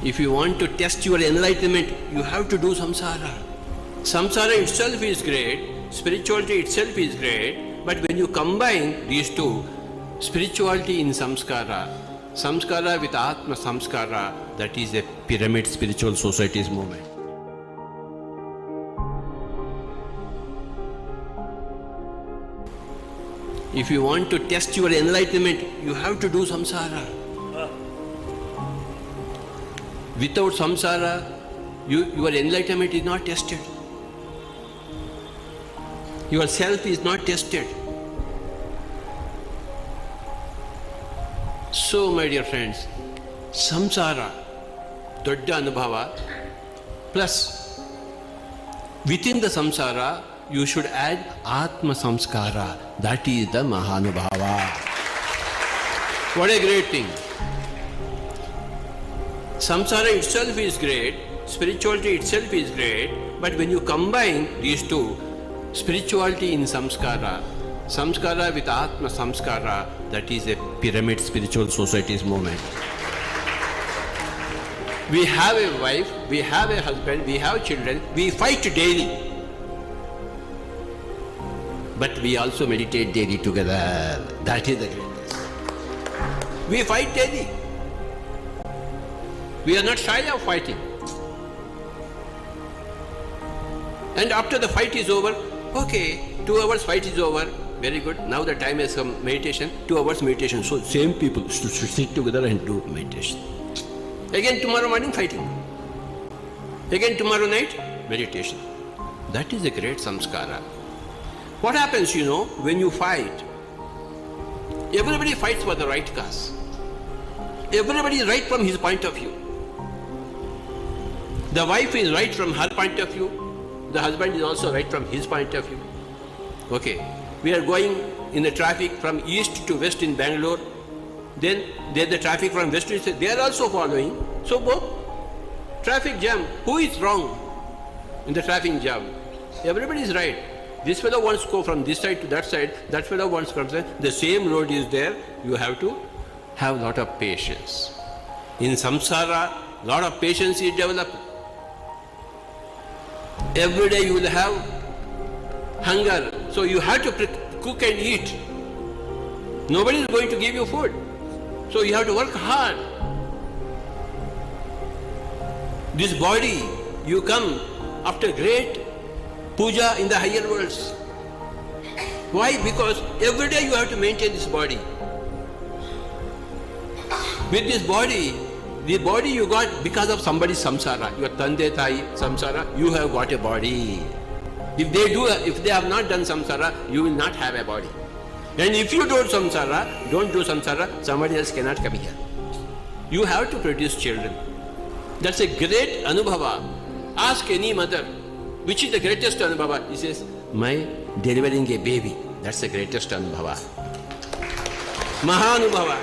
If you want to test your enlightenment, you have to do samsara. Samsara itself is great, spirituality itself is great, but when you combine these two, spirituality in samskara, samskara with atma samskara, that is a pyramid spiritual society's movement. If you want to test your enlightenment, you have to do samsara. Without samsara, your enlightenment is not tested. Your self is not tested. So, my dear friends, samsara, dodda anubhava, plus within the samsara, you should add atma samskara. That is the mahanubhava. What a great thing. Samsara itself is great, spirituality itself is great, but when you combine these two, spirituality in samskara, samskara with atma samskara, that is a pyramid spiritual society's movement. We have a wife, we have a husband, we have children, we fight daily. But we also meditate daily together. That is the greatness. We fight daily. We are not shy of fighting. And after the fight is over, okay, 2 hours fight is over, very good. Now the time has come, meditation, 2 hours meditation. So same people should sit together and do meditation. Again tomorrow morning fighting. Again tomorrow night, meditation. That is a great samskara. What happens, when you fight? Everybody fights for the right cause. Everybody is right from his point of view. The wife is right from her point of view. The husband is also right from his point of view. Okay, we are going in the traffic from east to west in Bangalore. Then there's the traffic from west to east. They are also following. So both traffic jam. Who is wrong in the traffic jam? Everybody is right. This fellow wants to go from this side to that side. That fellow wants from there. The same road is there. You have to have a lot of patience. In samsara, lot of patience is developed. Every day you will have hunger. So you have to cook and eat. Nobody is going to give you food. So you have to work hard. This body, you come after great puja in the higher worlds. Why? Because every day you have to maintain this body. With this body, the body you got because of somebody's samsara. Your tande thai samsara, you have got a body. If they have not done samsara, you will not have a body. And if you don't do samsara, somebody else cannot come here. You have to produce children. That's a great anubhava. Ask any mother, which is the greatest anubhava? He says, my delivering a baby. That's the greatest anubhava. Mahanubhava.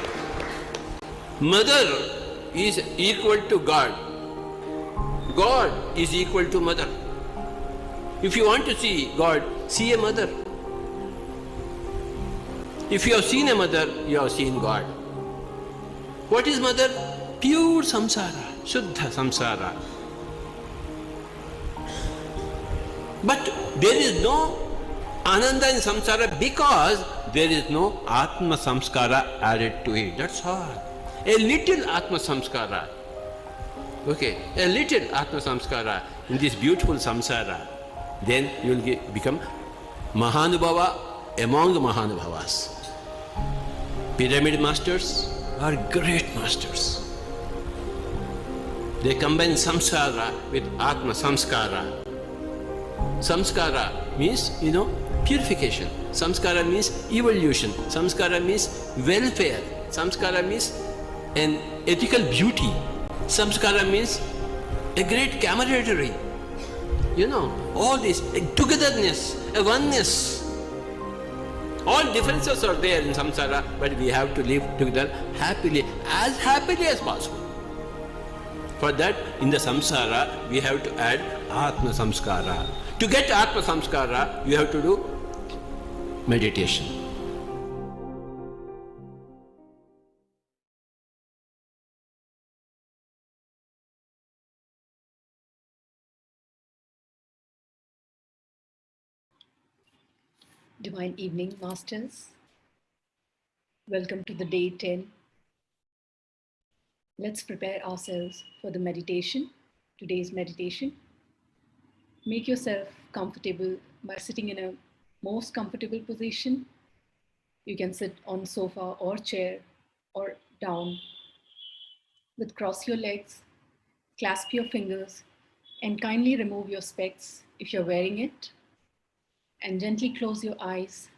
Mother is equal to God. God is equal to mother. If you want to see God, see a mother. If you have seen a mother, you have seen God. What is mother? Pure samsara, Shuddha samsara. But there is no ananda in samsara because there is no atma samskara added to it. That's all. A little atma samskara. Okay, a little atma samskara in this beautiful samsara. Then you will become Mahanubhava among the Mahanubhavas. Pyramid masters are great masters. They combine samsara with atma samskara. Samskara means, purification. Samskara means evolution. Samskara means welfare. Samskara means an ethical beauty. Samskara means a great camaraderie. All this, a togetherness, a oneness. All differences are there in samsara, but we have to live together happily as possible. For that, in the samsara, we have to add atma samskara. To get atma samskara, you have to do meditation. Divine evening, Masters. Welcome to the day 10. Let's prepare ourselves for the meditation, today's meditation. Make yourself comfortable by sitting in a most comfortable position. You can sit on sofa or chair or down. But cross your legs, clasp your fingers, and kindly remove your specs if you're wearing it. And gently close your eyes.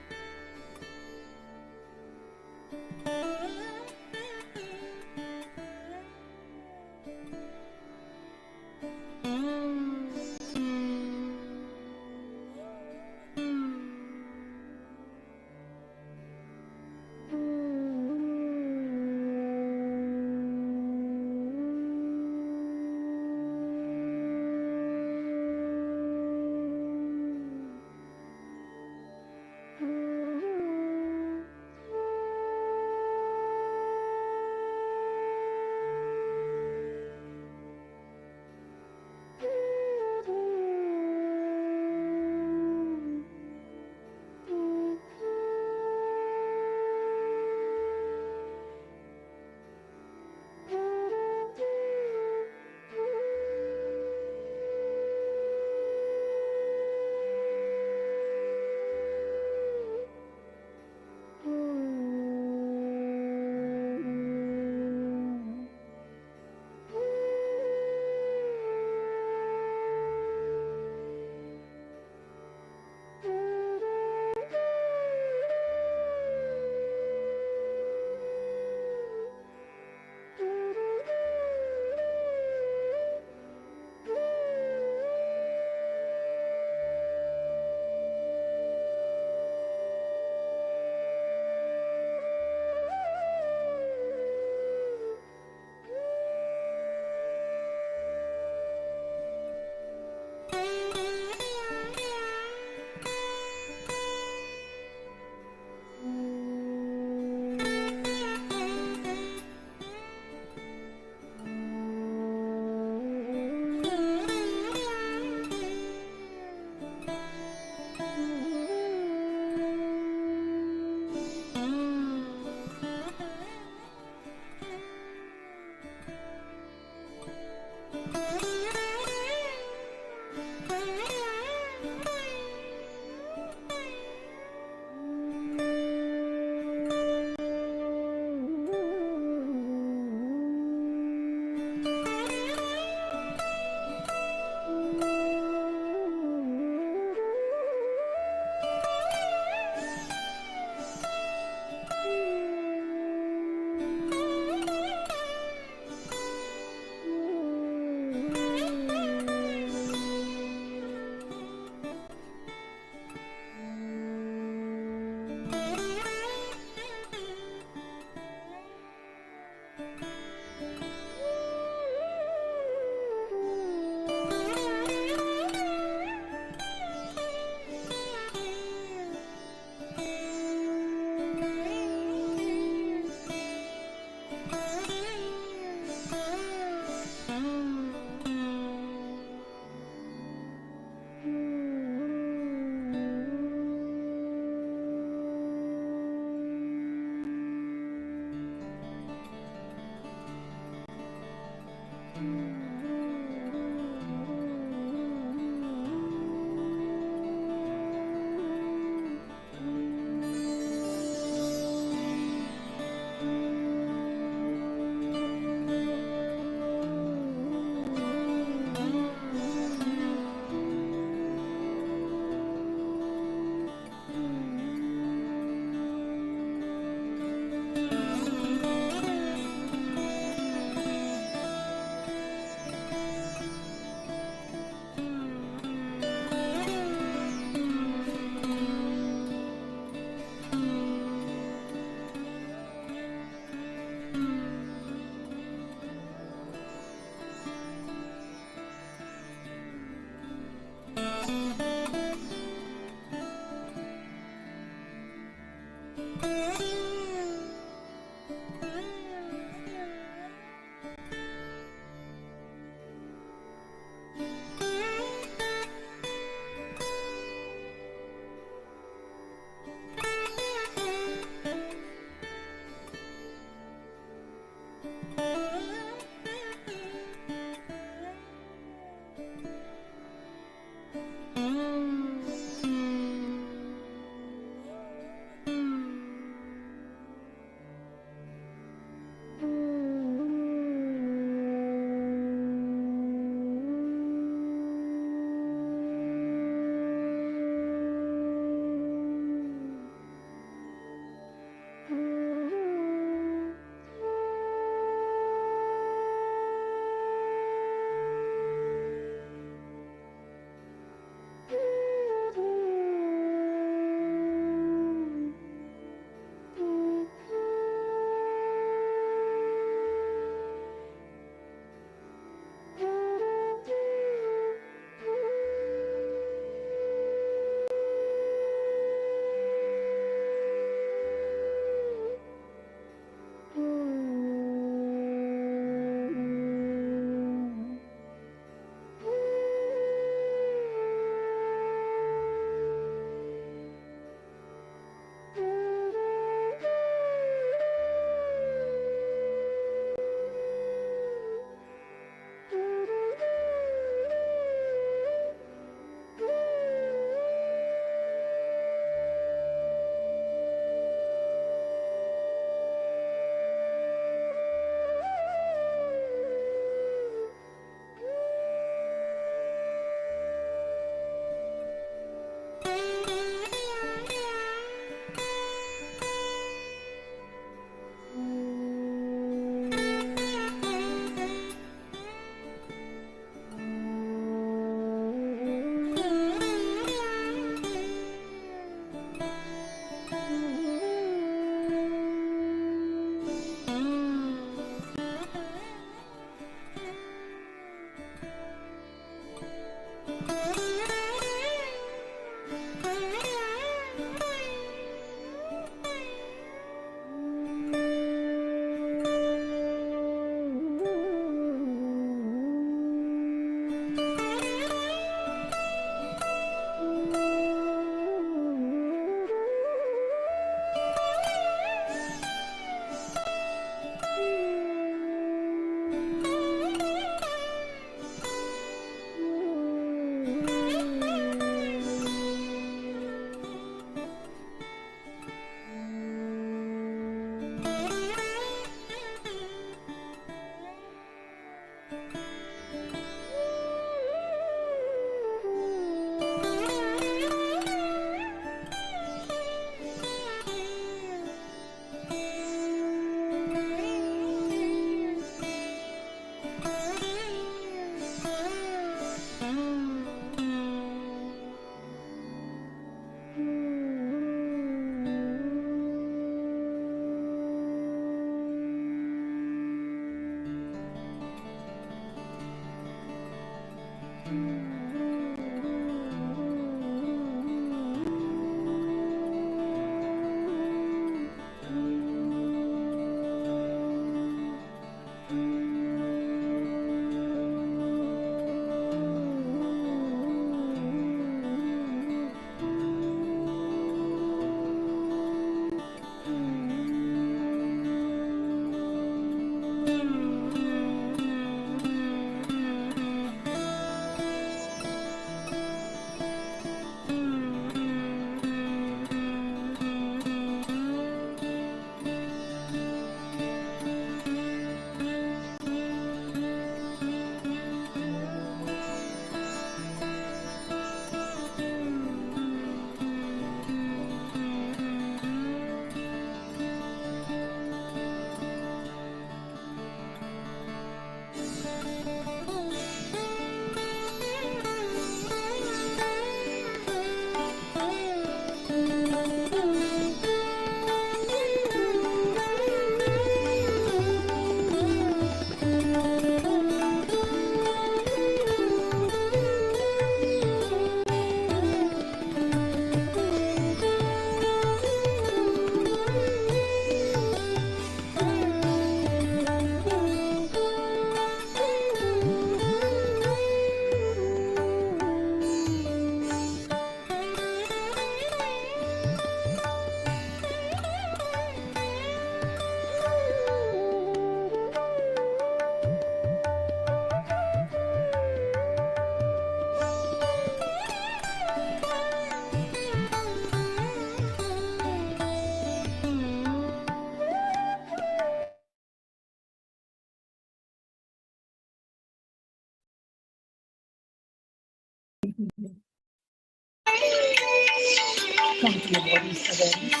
Come to your body's awareness.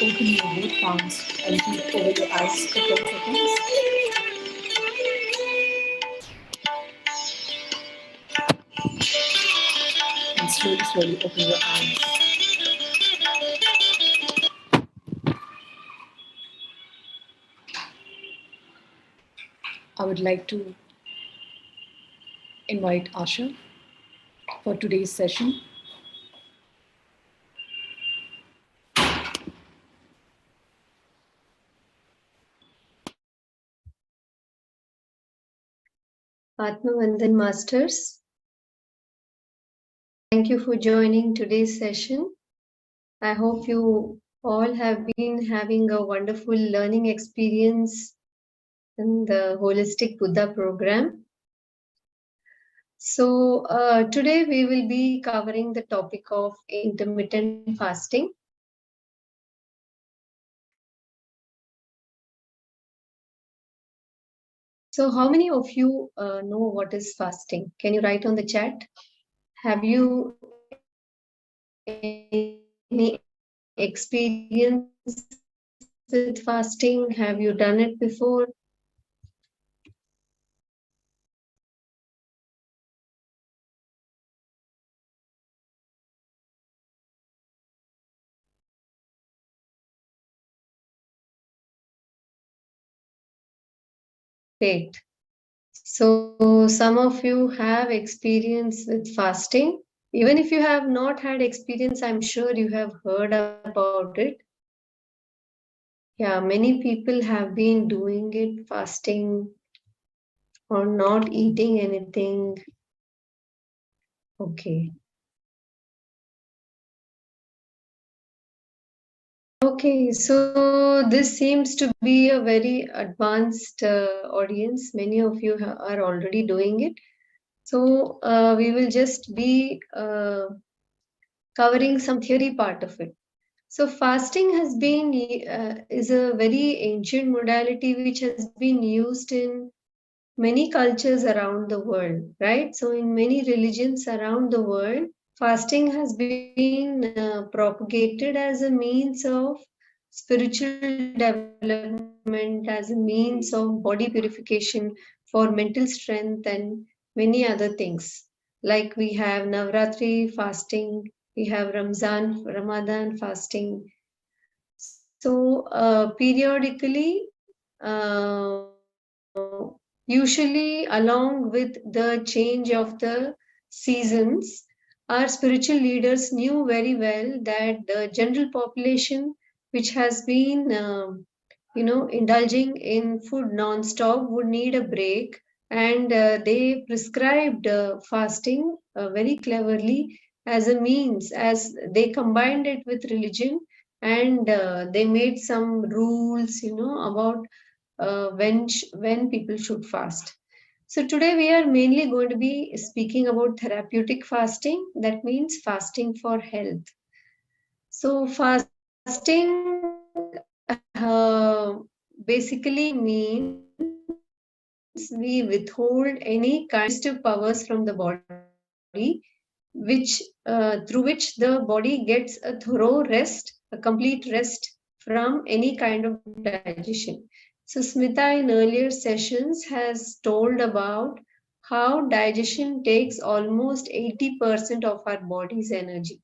Open your both palms and keep over your eyes for 10 seconds. And slowly open your eyes. I would like to invite Asha for today's session. Atma-Vandan Masters, thank you for joining today's session. I hope you all have been having a wonderful learning experience in the Holistic Buddha program. So today we will be covering the topic of intermittent fasting. So how many of you know what is fasting? Can you write on the chat? Have you any experience with fasting? Have you done it before? Great. So some of you have experience with fasting. Even if you have not had experience, I'm sure you have heard about it. Yeah, many people have been doing it, fasting or not eating anything. Okay. Okay, so this seems to be a very advanced audience. Many of you are already doing it. So we will just be covering some theory part of it. So fasting has been is a very ancient modality which has been used in many cultures around the world, right? So in many religions around the world, fasting has been propagated as a means of spiritual development, as a means of body purification, for mental strength and many other things. Like we have Navratri fasting, we have Ramadan fasting. So periodically, usually along with the change of the seasons, our spiritual leaders knew very well that the general population, which has been indulging in food non-stop, would need a break, and they prescribed fasting very cleverly as a means, as they combined it with religion, and they made some rules about when people should fast. So today we are mainly going to be speaking about therapeutic fasting, that means fasting for health. So fasting basically means we withhold any kind of digestive powers from the body, which through which the body gets a thorough rest, a complete rest from any kind of digestion. So Smita in earlier sessions has told about how digestion takes almost 80% of our body's energy,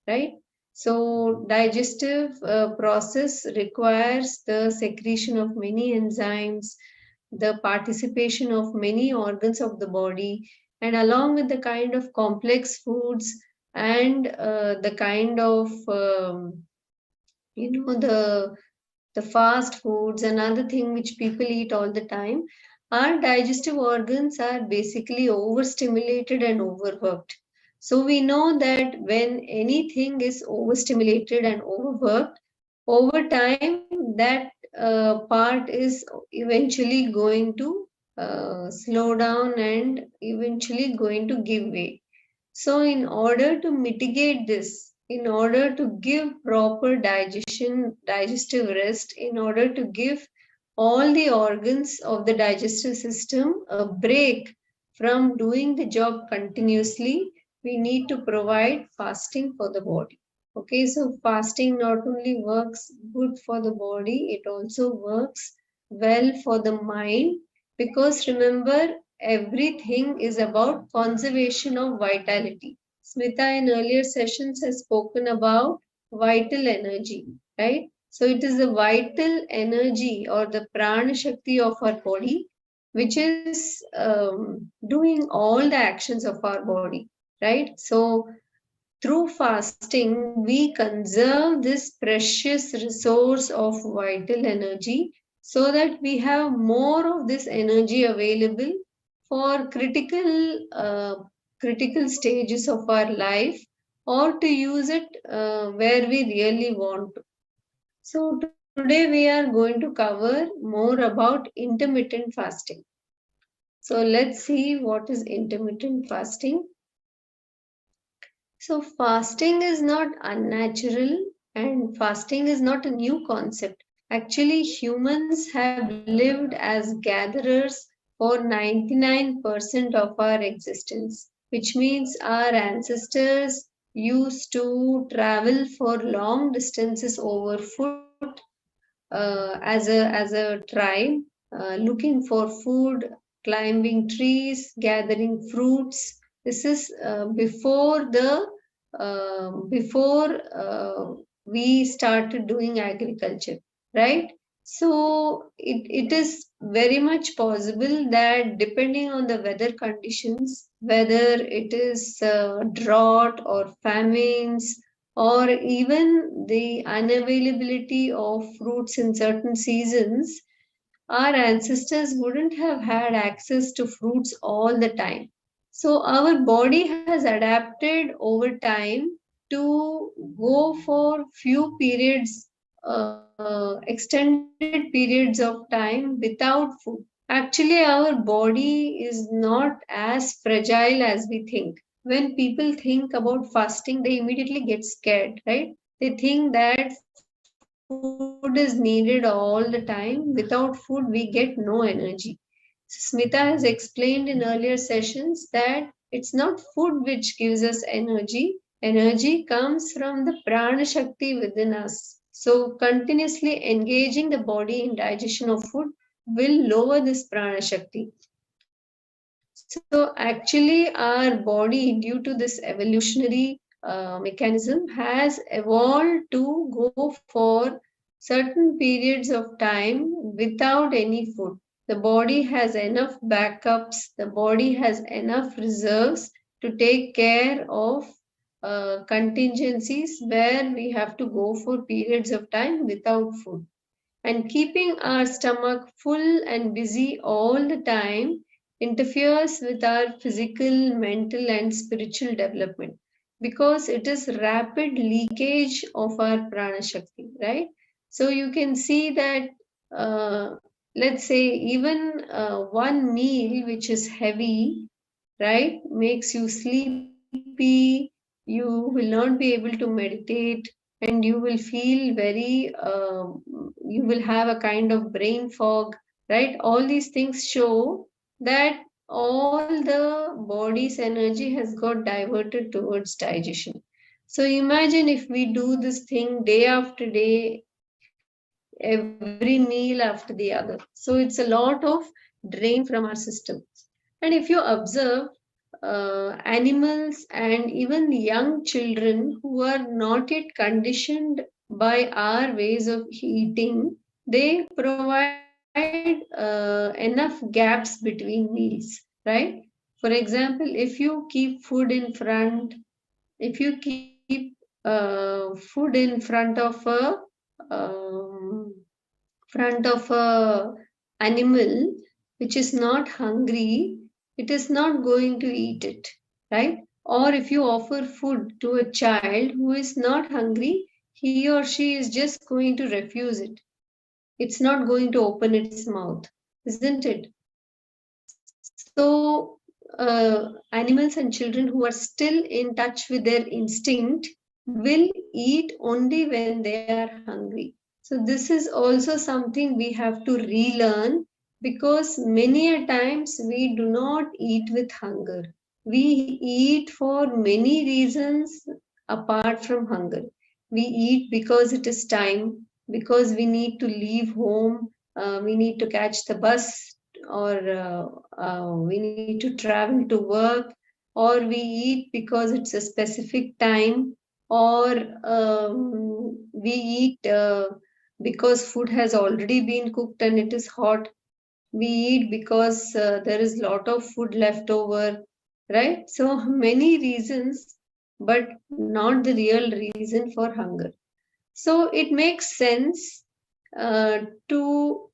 right? So digestive process requires the secretion of many enzymes, the participation of many organs of the body, and along with the kind of complex foods and the kind of the fast foods and other thing which people eat all the time, our digestive organs are basically overstimulated and overworked. So we know that when anything is overstimulated and overworked, over time that part is eventually going to slow down and eventually going to give way. So in order to mitigate this, in order to give proper digestive rest, in order to give all the organs of the digestive system a break from doing the job continuously, we need to provide fasting for the body. Okay, so fasting not only works good for the body, it also works well for the mind, because remember, everything is about conservation of vitality. Smita in earlier sessions has spoken about vital energy, right? So it is the vital energy or the prana shakti of our body which is doing all the actions of our body, right? So through fasting, we conserve this precious resource of vital energy so that we have more of this energy available for critical stages of our life, or to use it where we really want to. So today we are going to cover more about intermittent fasting. So let's see what is intermittent fasting. So fasting is not unnatural and fasting is not a new concept. Actually, humans have lived as gatherers for 99% of our existence, which means our ancestors used to travel for long distances over foot as a tribe, looking for food, climbing trees, gathering fruits. This is before we started doing agriculture, right? So it is very much possible that depending on the weather conditions, whether it is drought or famines, or even the unavailability of fruits in certain seasons, our ancestors wouldn't have had access to fruits all the time. So our body has adapted over time to go for few periods, extended periods of time without food. Actually, our body is not as fragile as we think. When people think about fasting, they immediately get scared, right? They think that food is needed all the time. Without food, we get no energy. Smita has explained in earlier sessions that it's not food which gives us energy. Energy comes from the prana shakti within us. So continuously engaging the body in digestion of food will lower this prana shakti. So actually our body, due to this evolutionary mechanism, has evolved to go for certain periods of time without any food. The body has enough backups, the body has enough reserves to take care of contingencies where we have to go for periods of time without food. And keeping our stomach full and busy all the time interferes with our physical, mental, and spiritual development, because it is rapid leakage of our prana shakti, right? So you can see that, let's say, even one meal which is heavy, right, makes you sleepy, you will not be able to meditate, and you will feel very, you will have a kind of brain fog, right? All these things show that all the body's energy has got diverted towards digestion. So imagine if we do this thing day after day, every meal after the other. So it's a lot of drain from our system. And if you observe, animals and even young children who are not yet conditioned by our ways of eating, they provide enough gaps between meals, right? For example, if you keep food in front, if you keep food in front of a animal which is not hungry, it is not going to eat it, right? Or if you offer food to a child who is not hungry, he or she is just going to refuse it. It's not going to open its mouth, isn't it? So animals and children who are still in touch with their instinct will eat only when they are hungry. So this is also something we have to relearn, because many a times we do not eat with hunger. We eat for many reasons apart from hunger. We eat because it is time, because we need to leave home, we need to catch the bus, or we need to travel to work, or we eat because it's a specific time, or we eat because food has already been cooked and it is hot. We eat because there is a lot of food left over, right? So many reasons, but not the real reason for hunger. So it makes sense to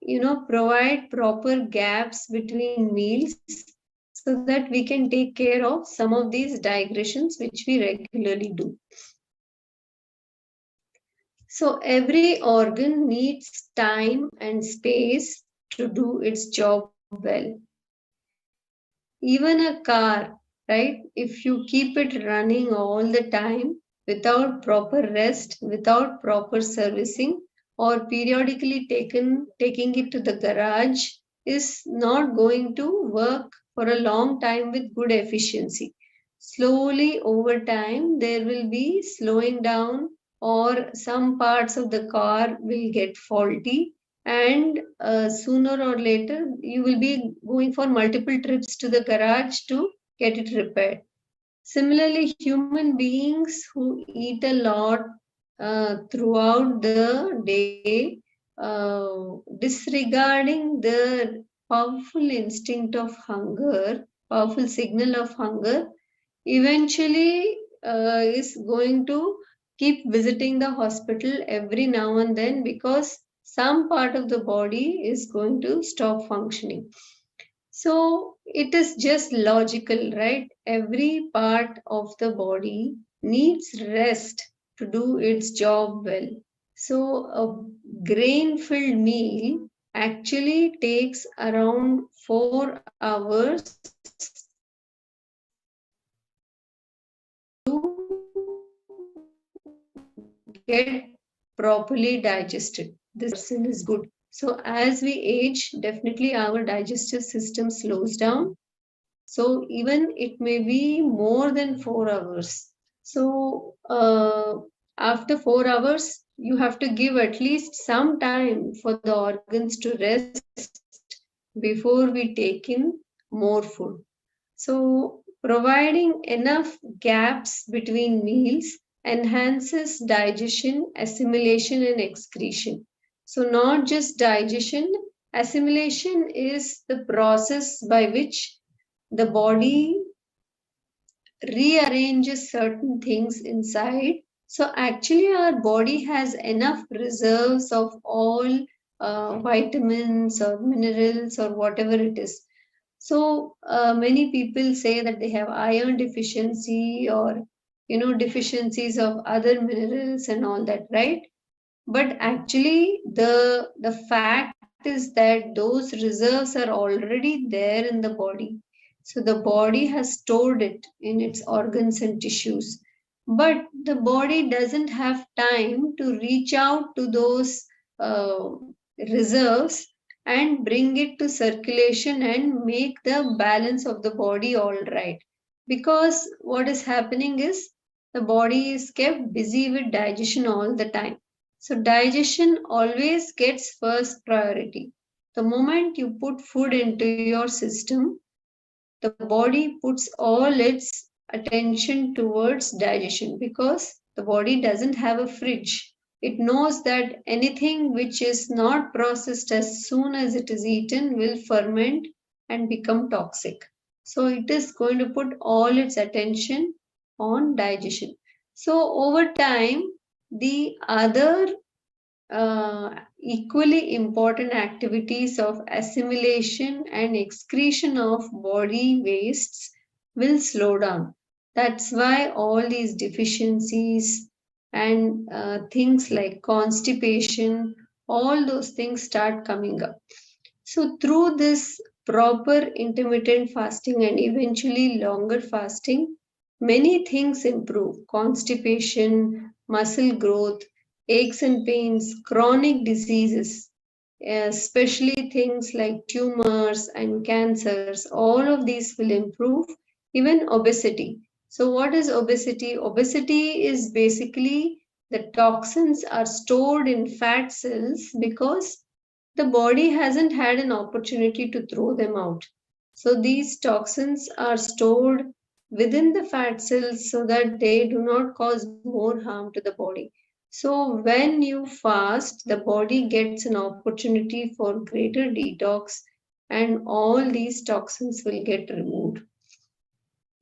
provide proper gaps between meals, so that we can take care of some of these digressions which we regularly do. So every organ needs time and space to do its job well. Even a car, right? If you keep it running all the time without proper rest, without proper servicing, or periodically taking it to the garage, is not going to work for a long time with good efficiency. Slowly over time, there will be slowing down, or some parts of the car will get faulty, and sooner or later you will be going for multiple trips to the garage to get it repaired. Similarly, human beings who eat a lot throughout the day, disregarding the powerful instinct of hunger, powerful signal of hunger, eventually is going to keep visiting the hospital every now and then, because some part of the body is going to stop functioning. So it is just logical, right? Every part of the body needs rest to do its job well. So a grain-filled meal actually takes around 4 hours get properly digested. This person is good. So as we age, definitely our digestive system slows down. So even it may be more than 4 hours. So after 4 hours, you have to give at least some time for the organs to rest before we take in more food. So providing enough gaps between meals enhances digestion, assimilation, and excretion. So not just digestion, Assimilation is the process by which the body rearranges certain things inside. So actually our body has enough reserves of all vitamins or minerals or whatever it is. So many people say that they have iron deficiency or deficiencies of other minerals and all that, right? But actually the fact is that those reserves are already there in the body. So the body has stored it in its organs and tissues, but the body doesn't have time to reach out to those uh, reserves and bring it to circulation and make the balance of the body all right. Because what is happening is the body is kept busy with digestion all the time. So digestion always gets first priority. The moment you put food into your system, the body puts all its attention towards digestion because the body doesn't have a fridge. It knows that anything which is not processed as soon as it is eaten will ferment and become toxic. So it is going to put all its attention on digestion. So over time, the other equally important activities of assimilation and excretion of body wastes will slow down. That's why all these deficiencies and things like constipation, all those things start coming up. So, through this proper intermittent fasting and eventually longer fasting, many things improve: constipation, muscle growth, aches and pains, chronic diseases, especially things like tumors and cancers. All of these will improve, even obesity. So, what is obesity? Obesity is basically the toxins are stored in fat cells because the body hasn't had an opportunity to throw them out. So these toxins are stored within the fat cells so that they do not cause more harm to the body. So when you fast, the body gets an opportunity for greater detox and all these toxins will get removed.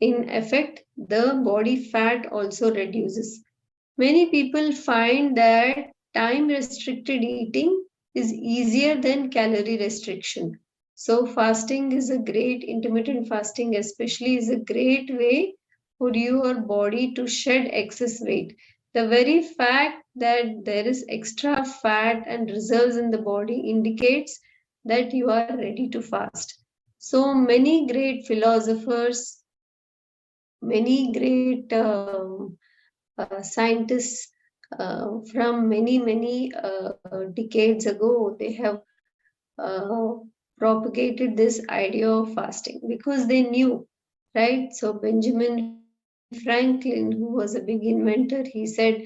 In effect, the body fat also reduces. Many people find that time restricted eating is easier than calorie restriction. So fasting is a great, intermittent fasting especially is a great way for your body to shed excess weight. The very fact that there is extra fat and reserves in the body indicates that you are ready to fast. So many great philosophers, many great scientists from many decades ago, they have uh, propagated this idea of fasting because they knew, right? So Benjamin Franklin, who was a big inventor, he said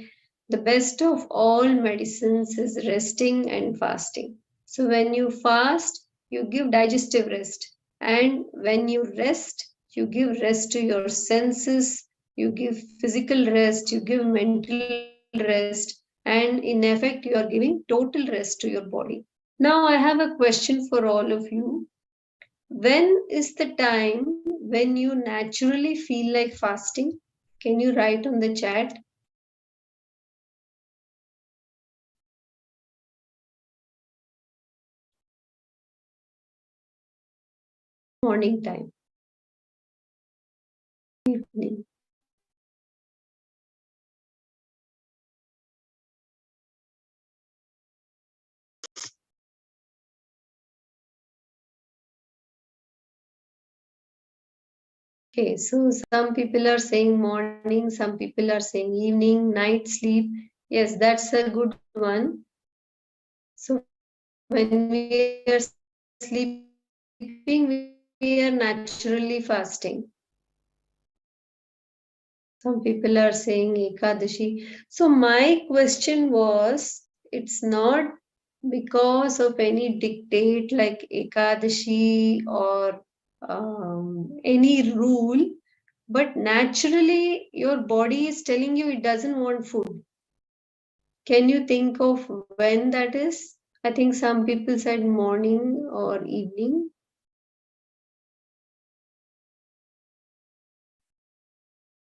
the best of all medicines is resting and fasting. So when you fast, you give digestive rest, and when you rest, you give rest to your senses, you give physical rest, you give mental rest, and in effect, you are giving total rest to your body. Now, I have a question for all of you. When is the time when you naturally feel like fasting? Can you write on the chat? Morning time, evening. Okay, so some people are saying morning, some people are saying evening, night sleep. Yes, that's a good one. So when we are sleeping, we are naturally fasting. Some people are saying Ekadashi. So my question was, it's not because of any dictate like Ekadashi or any rule, but naturally your body is telling you it doesn't want food. Can you think of when that is? I think some people said morning or evening.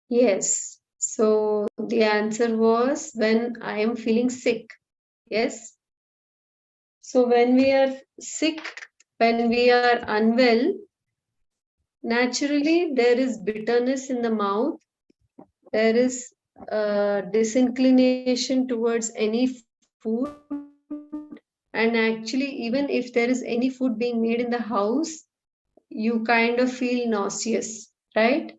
Yes. So the answer was when I am feeling sick. Yes. So when we are sick, when we are unwell, naturally there is bitterness in the mouth. There is disinclination towards any food. And actually, even if there is any food being made in the house, you kind of feel nauseous, right?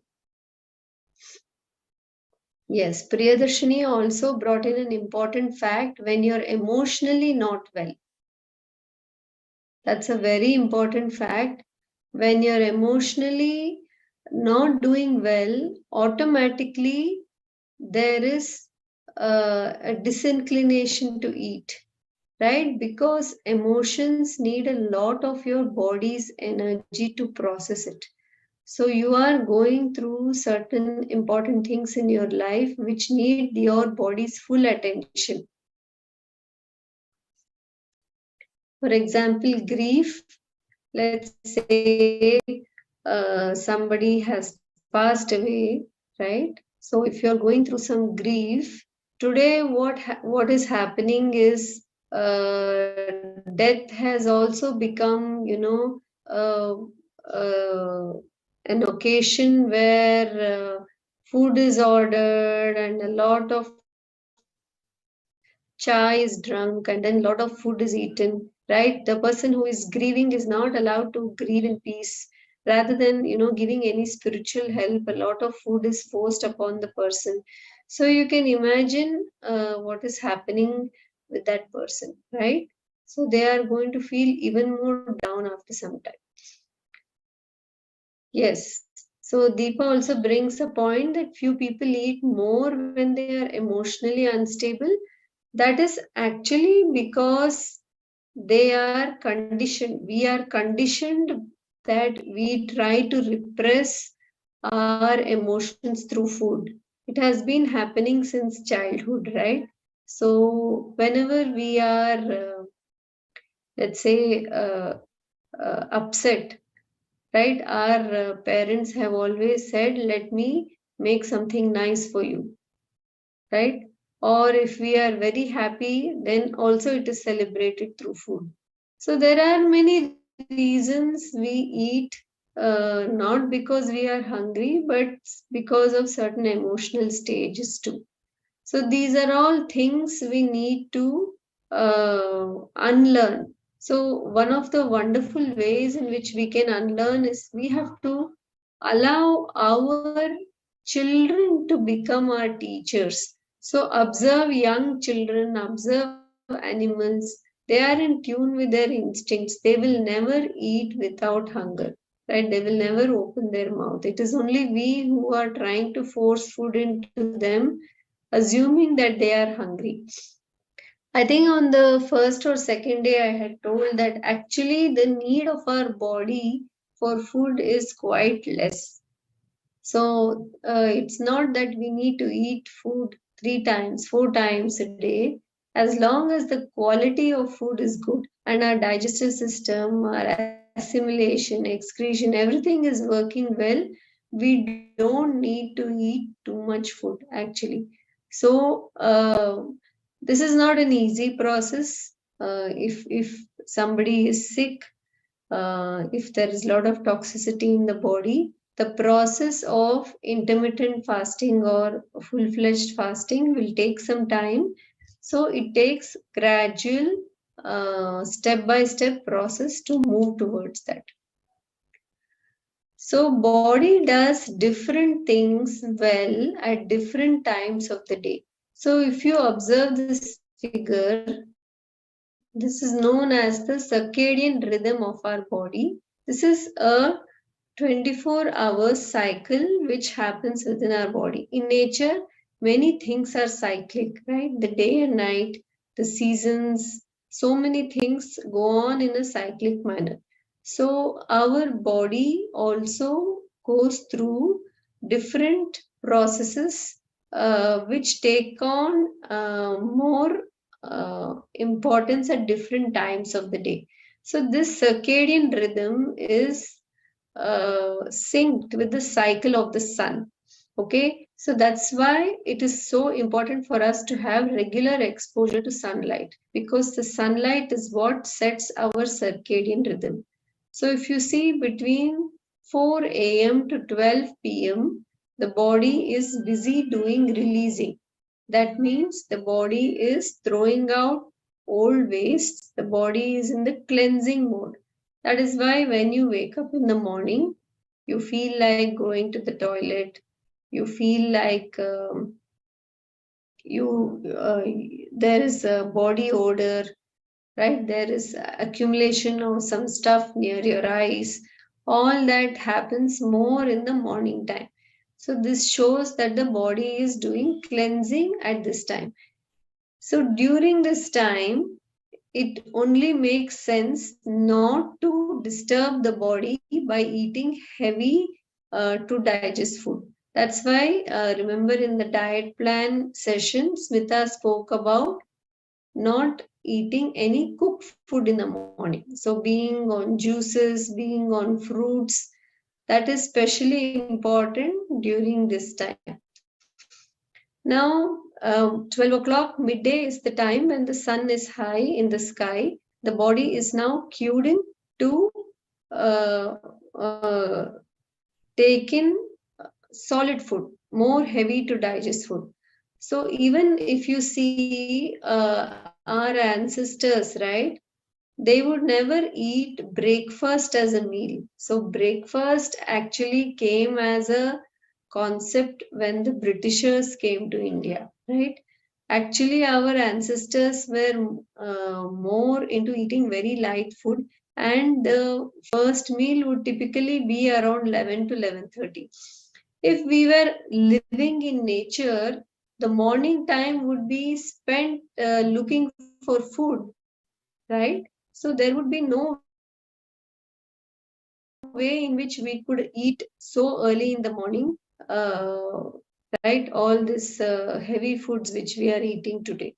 Yes, Priyadarshini also brought in an important fact when you're emotionally not well. That's a very important fact. When you're emotionally not doing well, automatically there is a disinclination to eat, right? Because emotions need a lot of your body's energy to process it. So you are going through certain important things in your life which need your body's full attention. For example, grief. Let's say somebody has passed away, right? So if you're going through some grief, today what is happening is death has also become, an occasion where food is ordered and a lot of chai is drunk and then a lot of food is eaten, right? The person who is grieving is not allowed to grieve in peace. Rather than, giving any spiritual help, a lot of food is forced upon the person. So you can imagine what is happening with that person, right? So they are going to feel even more down after some time. Yes. So Deepa also brings a point that few people eat more when they are emotionally unstable. That is actually because they are conditioned. We are conditioned that we try to repress our emotions through food. It has been happening since childhood, right? So whenever we are, let's say, upset, right? Our parents have always said, let me make something nice for you, right? Or if we are very happy, then also it is celebrated through food. So there are many reasons we eat, not because we are hungry, but because of certain emotional stages too. So these are all things we need to unlearn. So one of the wonderful ways in which we can unlearn is we have to allow our children to become our teachers. So observe young children, observe animals. They are in tune with their instincts. They will never eat without hunger, right? They will never open their mouth. It is only we who are trying to force food into them, assuming that they are hungry. I think on the first or second day, I had told that actually the need of our body for food is quite less. So it's not that we need to eat food 3 times, 4 times a day. As long as the quality of food is good and our digestive system, our assimilation, excretion, everything is working well, we don't need to eat too much food actually. So this is not an easy process. If somebody is sick, if there is a lot of toxicity in the body, the process of intermittent fasting or full-fledged fasting will take some time. So it takes gradual, step-by-step process to move towards that. So body does different things well at different times of the day. So if you observe this figure, this is known as the circadian rhythm of our body. This is a 24-hour cycle which happens within our body. In nature, many things are cyclic, right? The day and night, the seasons, so many things go on in a cyclic manner. So our body also goes through different processes which take on more importance at different times of the day. So this circadian rhythm is synced with the cycle of the sun. Okay, so that's why it is so important for us to have regular exposure to sunlight, because the sunlight is what sets our circadian rhythm. So if you see between 4 a.m. to 12 p.m., the body is busy doing releasing. That means the body is throwing out old wastes, the body is in the cleansing mode. That is why when you wake up in the morning, you feel like going to the toilet, you feel like there is a body odor, right? There is accumulation of some stuff near your eyes. All that happens more in the morning time. So this shows that the body is doing cleansing at this time. So during this time, it only makes sense not to disturb the body by eating heavy to digest food. That's why, remember in the diet plan session, Smita spoke about not eating any cooked food in the morning. So being on juices, being on fruits, that is especially important during this time. Now, 12 o'clock midday is the time when the sun is high in the sky. The body is now cued in to uh, uh, take in solid food, more heavy to digest food. So even if you see our ancestors, right, they would never eat breakfast as a meal. So breakfast actually came as a concept when the Britishers came to India, right? Actually, our ancestors were more into eating very light food, and the first meal would typically be around 11 to 11:30. If we were living in nature, the morning time would be spent looking for food, right? So there would be no way in which we could eat so early in the morning, right? All this heavy foods which we are eating today.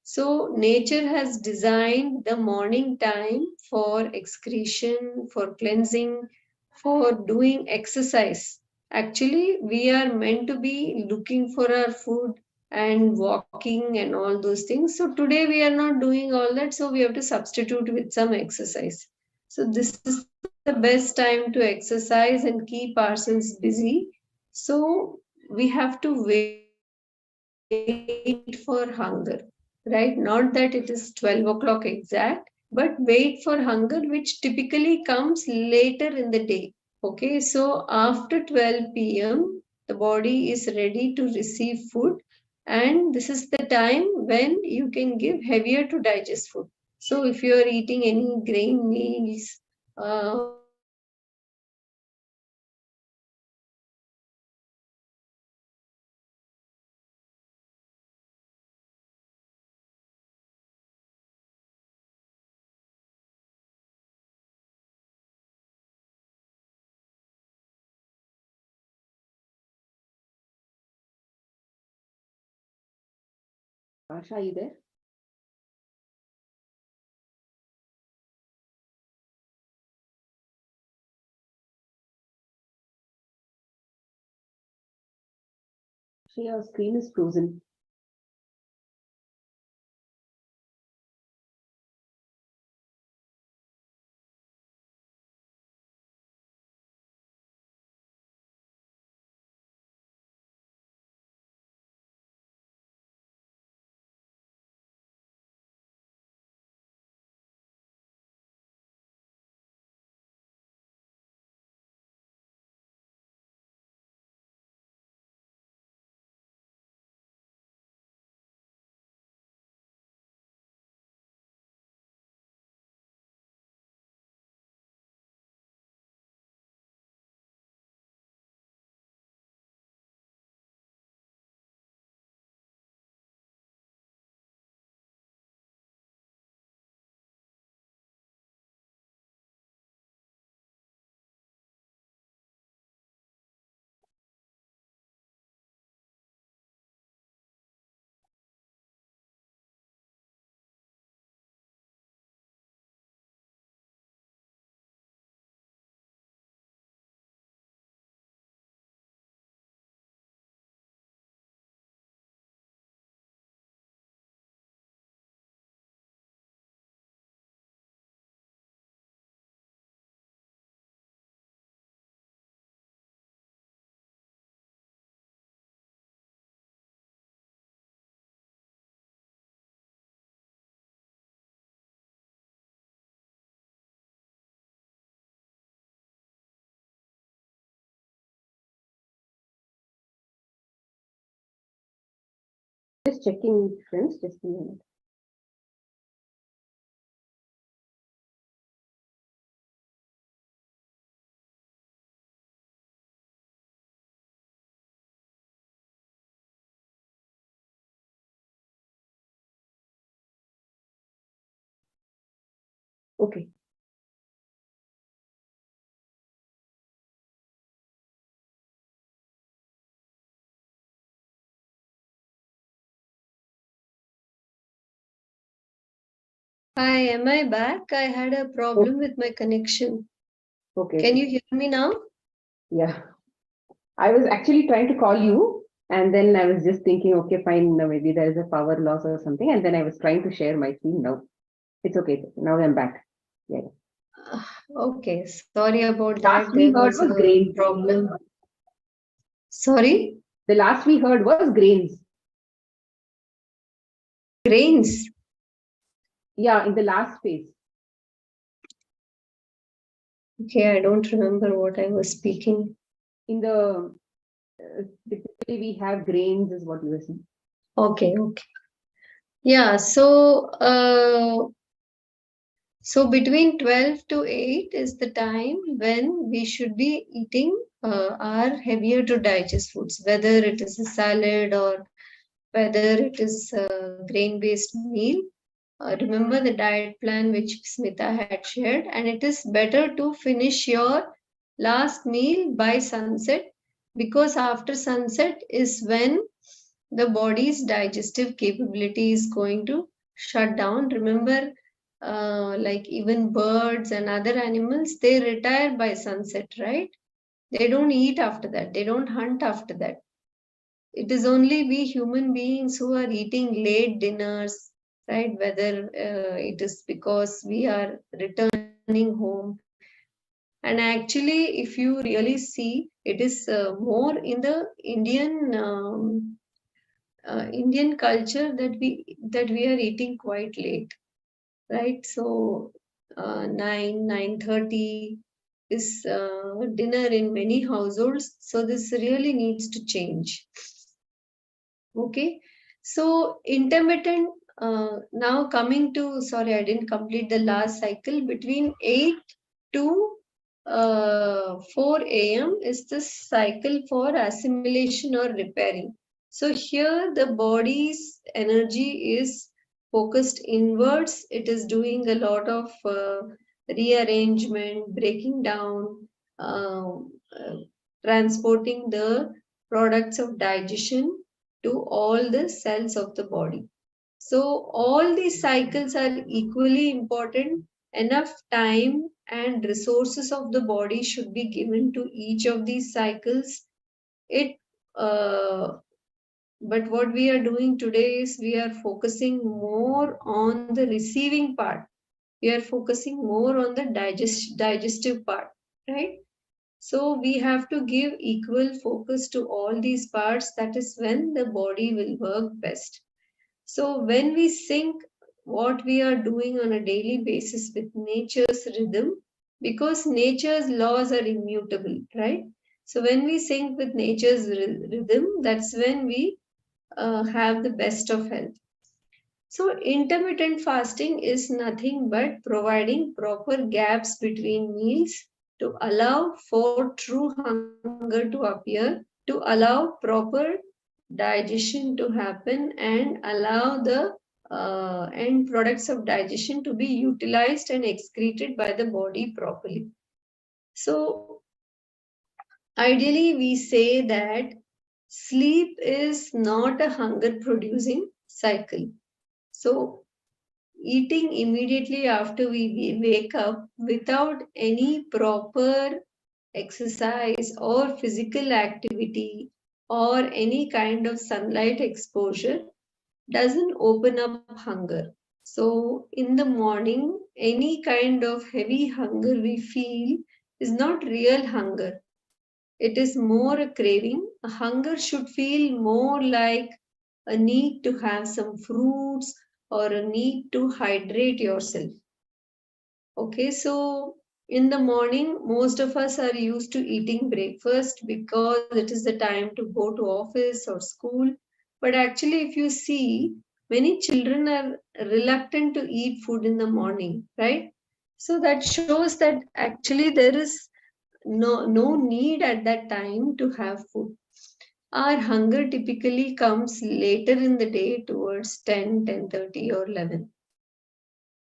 So nature has designed the morning time for excretion, for cleansing, for doing exercise. Actually, we are meant to be looking for our food and walking and all those things. So today we are not doing all that, so we have to substitute with some exercise. So this is the best time to exercise and keep ourselves busy. So we have to wait for hunger, right? Not that it is 12 o'clock exact, but wait for hunger, which typically comes later in the day. Okay, so after 12 p.m., the body is ready to receive food, and this is the time when you can give heavier to digest food. So if you are eating any grain meals, or any Asha, are you there? Your screen is frozen. just checking, friends. Just a minute. Okay. Hi, am I back? I had a problem with my connection. Okay. Can you hear me now? Yeah. I was actually trying to call you, and then I was just thinking, okay, fine, maybe there is a power loss or something, and then I was trying to share my screen. Now it's okay. Now I'm back. Yeah. Okay, sorry about Last that. we There heard was was a grains. problem. Sorry? The last we heard was grains. Grains. Yeah, in the last phase. Okay, I don't remember what I was speaking. In the typically we have grains, is what you were saying. Okay. Yeah, so between 12 to 8 is the time when we should be eating our heavier to digest foods, whether it is a salad or whether it is a grain-based meal. Remember the diet plan which Smita had shared, and it is better to finish your last meal by sunset, because after sunset is when the body's digestive capability is going to shut down. Remember, like even birds and other animals, they retire by sunset, right? They don't eat after that, they don't hunt after that. It is only we human beings who are eating late dinners, right? Whether it is because we are returning home. And actually, if you really see, it is more in the Indian culture that we are eating quite late, right? So 9:30 is dinner in many households. So this really needs to change. Okay, so intermittent. Now coming to, sorry, I didn't complete the last cycle. Between 8 to 4 a.m. is the cycle for assimilation or repairing. So here the body's energy is focused inwards. It is doing a lot of rearrangement, breaking down, transporting the products of digestion to all the cells of the body. So all these cycles are equally important. Enough time and resources of the body should be given to each of these cycles. But what we are doing today is we are focusing more on the receiving part. We are focusing more on the digestive part, right? So we have to give equal focus to all these parts. That is when the body will work best. So when we sync what we are doing on a daily basis with nature's rhythm, because nature's laws are immutable, right? So when we sync with nature's rhythm, that's when we have the best of health. So intermittent fasting is nothing but providing proper gaps between meals to allow for true hunger to appear, to allow proper digestion to happen, and allow the end products of digestion to be utilized and excreted by the body properly. So ideally, we say that sleep is not a hunger producing cycle. So eating immediately after we wake up without any proper exercise or physical activity or any kind of sunlight exposure doesn't open up hunger. So in the morning, any kind of heavy hunger we feel is not real hunger. It is more a craving. A hunger should feel more like a need to have some fruits or a need to hydrate yourself. Okay, so in the morning, most of us are used to eating breakfast because it is the time to go to office or school. But actually, if you see, many children are reluctant to eat food in the morning, right? So that shows that actually there is no need at that time to have food. Our hunger typically comes later in the day towards 10, 10:30 or 11.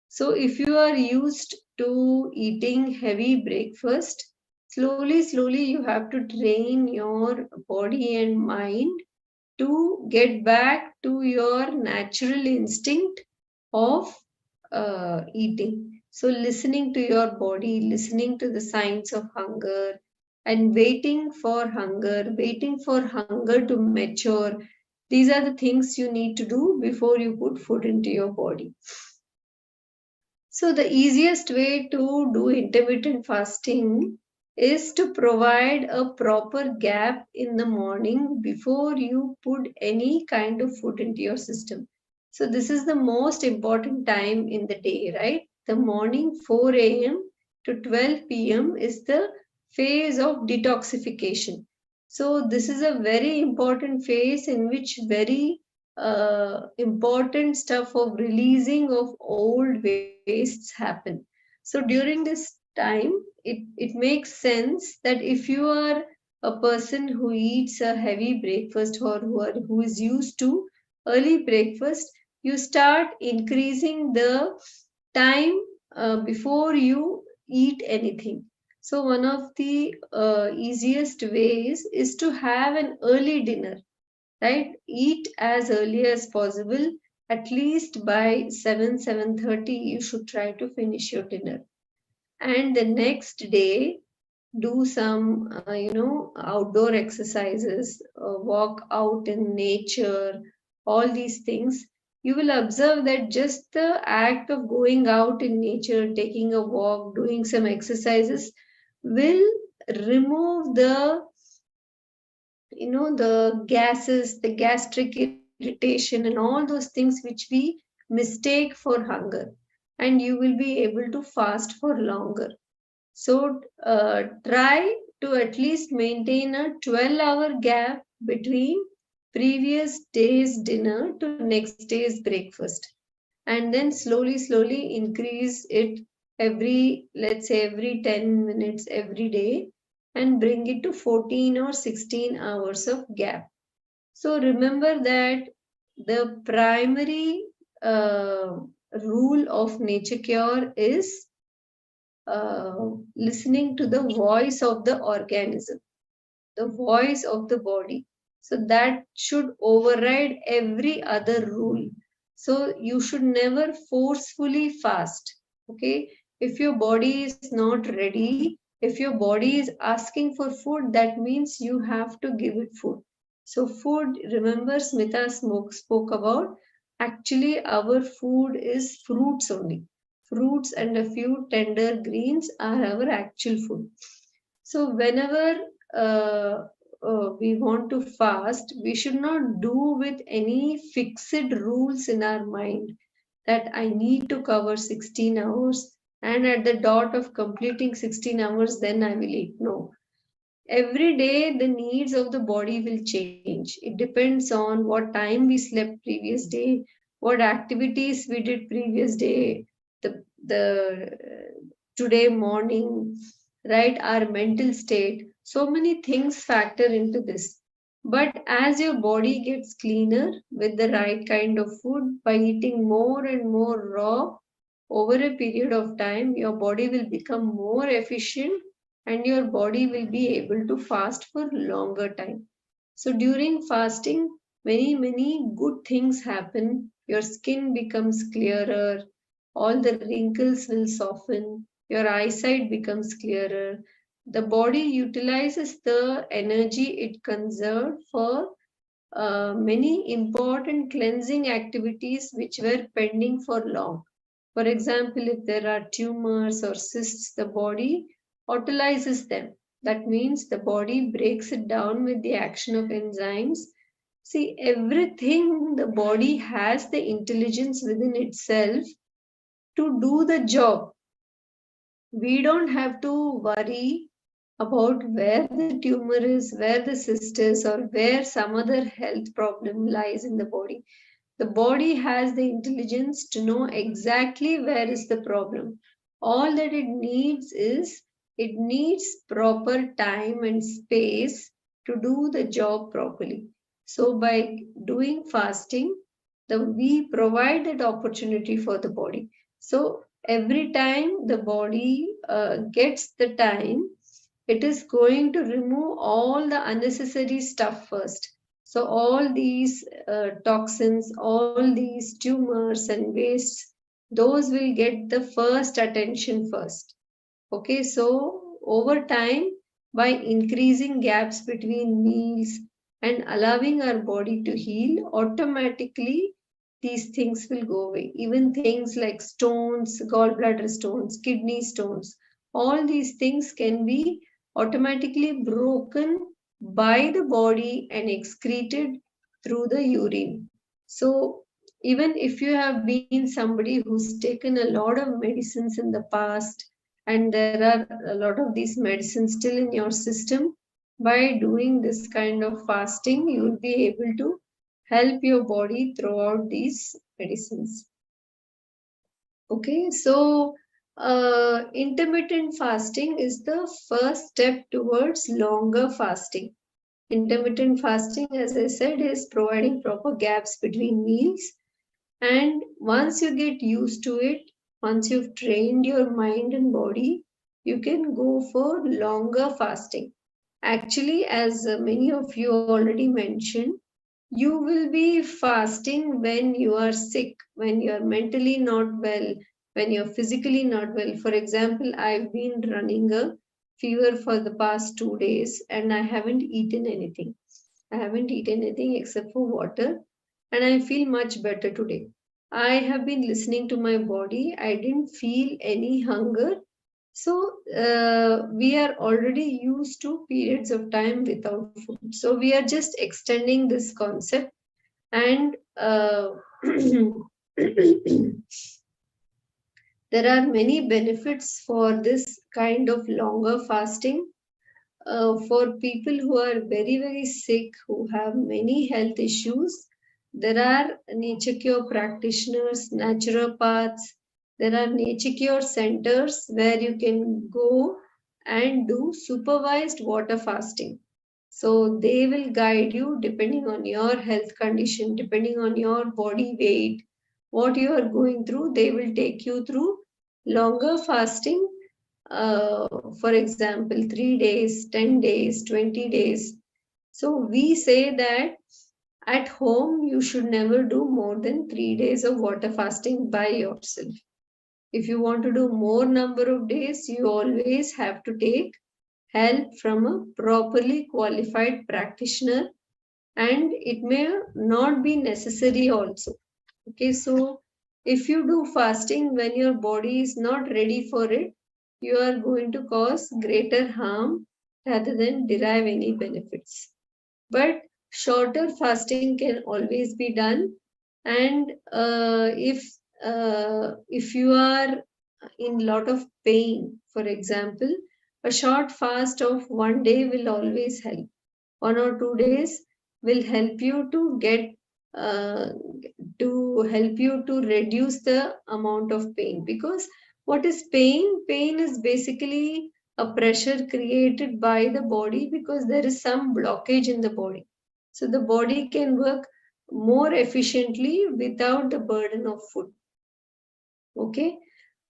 So if you are used to eating heavy breakfast, slowly you have to train your body and mind to get back to your natural instinct of eating. So listening to your body, listening to the signs of hunger, and waiting for hunger to mature. These are the things you need to do before you put food into your body. So the easiest way to do intermittent fasting is to provide a proper gap in the morning before you put any kind of food into your system. So this is the most important time in the day, right? The morning 4 a.m. to 12 p.m. is the phase of detoxification. So this is a very important phase in which very important stuff of releasing of old wastes happen. So during this time, it makes sense that if you are a person who eats a heavy breakfast or who is used to early breakfast, you start increasing the time before you eat anything. So one of the easiest ways is to have an early dinner, right? Eat as early as possible. At least by 7:30 you should try to finish your dinner, and the next day do some outdoor exercises, walk out in nature, all these things. You will observe that just the act of going out in nature, taking a walk, doing some exercises will remove the gases, the gastric irritation, and all those things which we mistake for hunger, and you will be able to fast for longer. So try to at least maintain a 12-hour gap between previous day's dinner to next day's breakfast, and then slowly increase it let's say every 10 minutes every day, and bring it to 14 or 16 hours of gap. So remember that the primary rule of nature cure is listening to the voice of the organism, the voice of the body. So that should override every other rule. So you should never forcefully fast. Okay, if your body is not ready, if your body is asking for food, that means you have to give it food. So food, remember Smita spoke about, actually our food is fruits only. Fruits and a few tender greens are our actual food. So whenever we want to fast, we should not do with any fixed rules in our mind that I need to cover 16 hours, and at the dot of completing 16 hours, then I will eat. No. Every day, the needs of the body will change. It depends on what time we slept previous day, what activities we did previous day, the today morning, right? Our mental state. So many things factor into this. But as your body gets cleaner with the right kind of food, by eating more and more raw over a period of time, your body will become more efficient and your body will be able to fast for longer time. So during fasting, many good things happen. Your skin becomes clearer, all the wrinkles will soften, your eyesight becomes clearer. The body utilizes the energy it conserved for many important cleansing activities which were pending for long. For example, if there are tumors or cysts, the body autolyzes them. That means the body breaks it down with the action of enzymes. See, everything, the body has the intelligence within itself to do the job. We don't have to worry about where the tumor is, where the cyst is, or where some other health problem lies in the body. The body has the intelligence to know exactly where is the problem. All that it needs is, it needs proper time and space to do the job properly. So by doing fasting, we provide that opportunity for the body. So every time the body gets the time, it is going to remove all the unnecessary stuff first. So all these toxins, all these tumors and wastes, those will get the first attention first. Okay, so over time, by increasing gaps between meals and allowing our body to heal, automatically these things will go away. Even things like stones, gallbladder stones, kidney stones, all these things can be automatically broken by the body and excreted through the urine. So even if you have been somebody who's taken a lot of medicines in the past, and there are a lot of these medicines still in your system, by doing this kind of fasting, you will be able to help your body throughout these medicines. Okay, so intermittent fasting is the first step towards longer fasting. Intermittent fasting, as I said, is providing proper gaps between meals. And once you get used to it, once you've trained your mind and body, you can go for longer fasting. Actually, as many of you already mentioned, you will be fasting when you are sick, when you are mentally not well, when you're physically not well. For example, I've been running a fever for the past 2 days and I haven't eaten anything. I haven't eaten anything except for water, and I feel much better today. I have been listening to my body. I didn't feel any hunger. So we are already used to periods of time without food. So we are just extending this concept, and there are many benefits for this kind of longer fasting. For people who are very, very sick, who have many health issues, there are nature cure practitioners, naturopaths. There are nature cure centers where you can go and do supervised water fasting. So they will guide you depending on your health condition, depending on your body weight, what you are going through. They will take you through longer fasting. For example, 3 days, 10 days, 20 days. So we say that at home, you should never do more than 3 days of water fasting by yourself. If you want to do more number of days, you always have to take help from a properly qualified practitioner, and it may not be necessary also. Okay, so if you do fasting when your body is not ready for it, you are going to cause greater harm rather than derive any benefits. But shorter fasting can always be done, and if you are in lot of pain, for example, a short fast of 1 day will always help. 1 or 2 days will help you to get to help you to reduce the amount of pain. Because what is pain? Pain is basically a pressure created by the body because there is some blockage in the body. So the body can work more efficiently without the burden of food. Okay.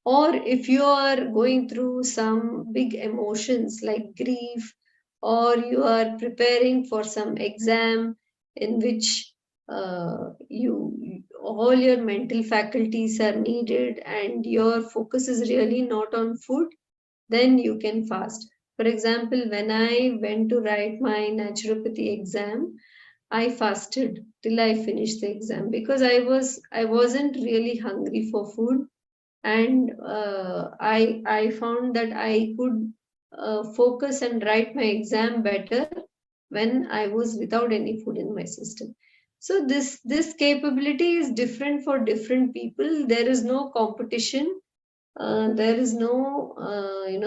Or if you are going through some big emotions like grief, or you are preparing for some exam in which all your mental faculties are needed and your focus is really not on food, then you can fast. For example, when I went to write my naturopathy exam, I fasted till I finished the exam because I wasn't really hungry for food, and I found that I could focus and write my exam better when I was without any food in my system. So this capability is different for different people. There is no competition. There is no,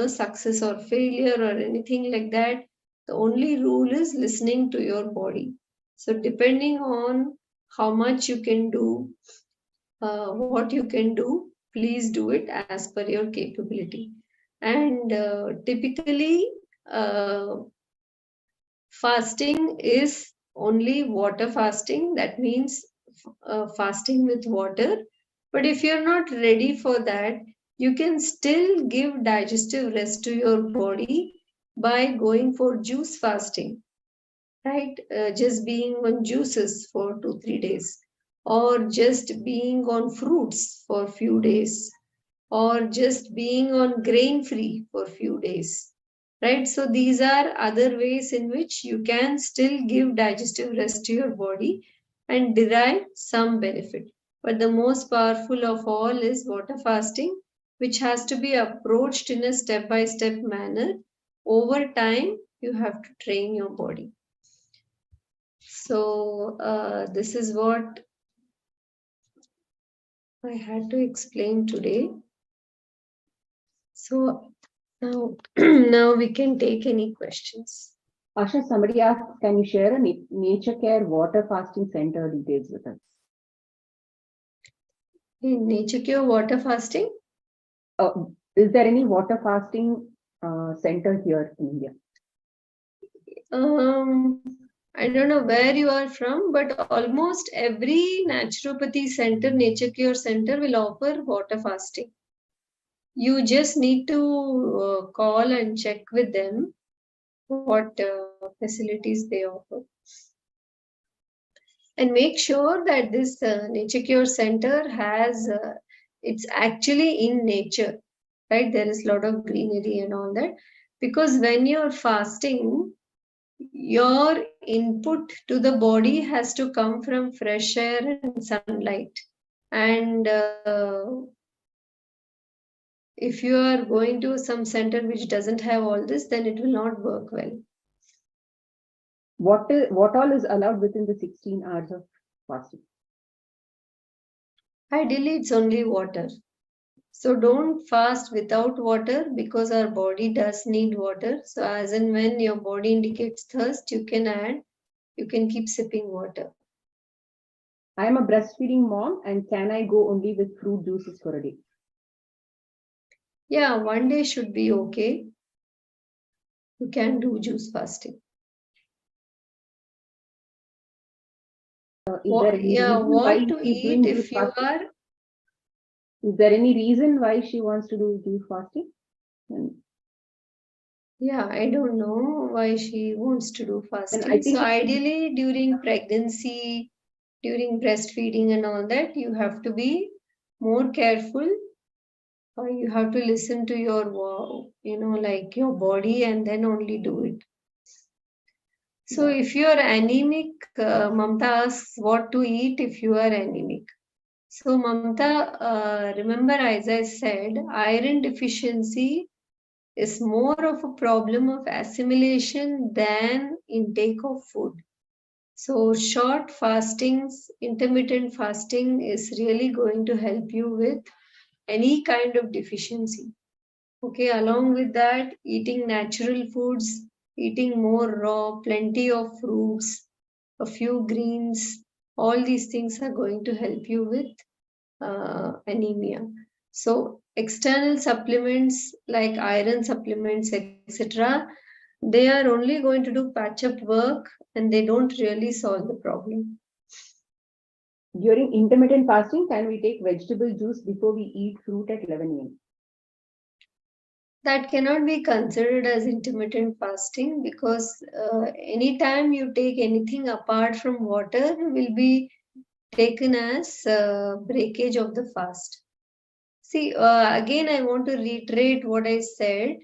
success or failure or anything like that. The only rule is listening to your body. So depending on how much you can do, what you can do, please do it as per your capability. And typically, fasting is only water fasting. That means fasting with water. But if you're not ready for that, you can still give digestive rest to your body by going for juice fasting, right? Just being on juices for 2-3 days, or just being on fruits for a few days, or just being on grain free for a few days, right? So these are other ways in which you can still give digestive rest to your body and derive some benefit. But the most powerful of all is water fasting, which has to be approached in a step-by-step manner. Over time, you have to train your body. So this is what I had to explain today. So now, now we can take any questions. Asha, somebody asked, can you share a nature care water fasting center details with us? In nature care water fasting? Is there any water fasting center here in India? I don't know where you are from, but almost every naturopathy center, nature care center will offer water fasting. You just need to call and check with them what facilities they offer. And make sure that this nature cure center has, it's actually in nature, right? There is a lot of greenery and all that. Because when you're fasting, your input to the body has to come from fresh air and sunlight. And if you are going to some center which doesn't have all this, then it will not work well. What all is allowed within the 16 hours of fasting? Ideally, it's only water. So don't fast without water, because our body does need water. So as and when your body indicates thirst, you can keep sipping water. I am a breastfeeding mom, and can I go only with fruit juices for a day? Yeah, 1 day should be okay. You can do juice fasting. What to eat if you are? Is there any reason why she wants to do juice fasting? Yeah, I don't know why she wants to do fasting. So ideally during pregnancy, during breastfeeding and all that, you have to be more careful. Or you have to listen to your, like your body, and then only do it. So if you are anemic, Mamta asks what to eat if you are anemic. So Mamta, remember, as I said, iron deficiency is more of a problem of assimilation than intake of food. So short fastings, intermittent fasting is really going to help you with any kind of deficiency. Okay, along with that, eating natural foods, eating more raw, plenty of fruits, a few greens, all these things are going to help you with anemia. So external supplements like iron supplements, etc., they are only going to do patch-up work, and they don't really solve the problem. During intermittent fasting, can we take vegetable juice before we eat fruit at 11 a.m.? That cannot be considered as intermittent fasting, because anytime you take anything apart from water will be taken as breakage of the fast. See, again, I want to reiterate what I said.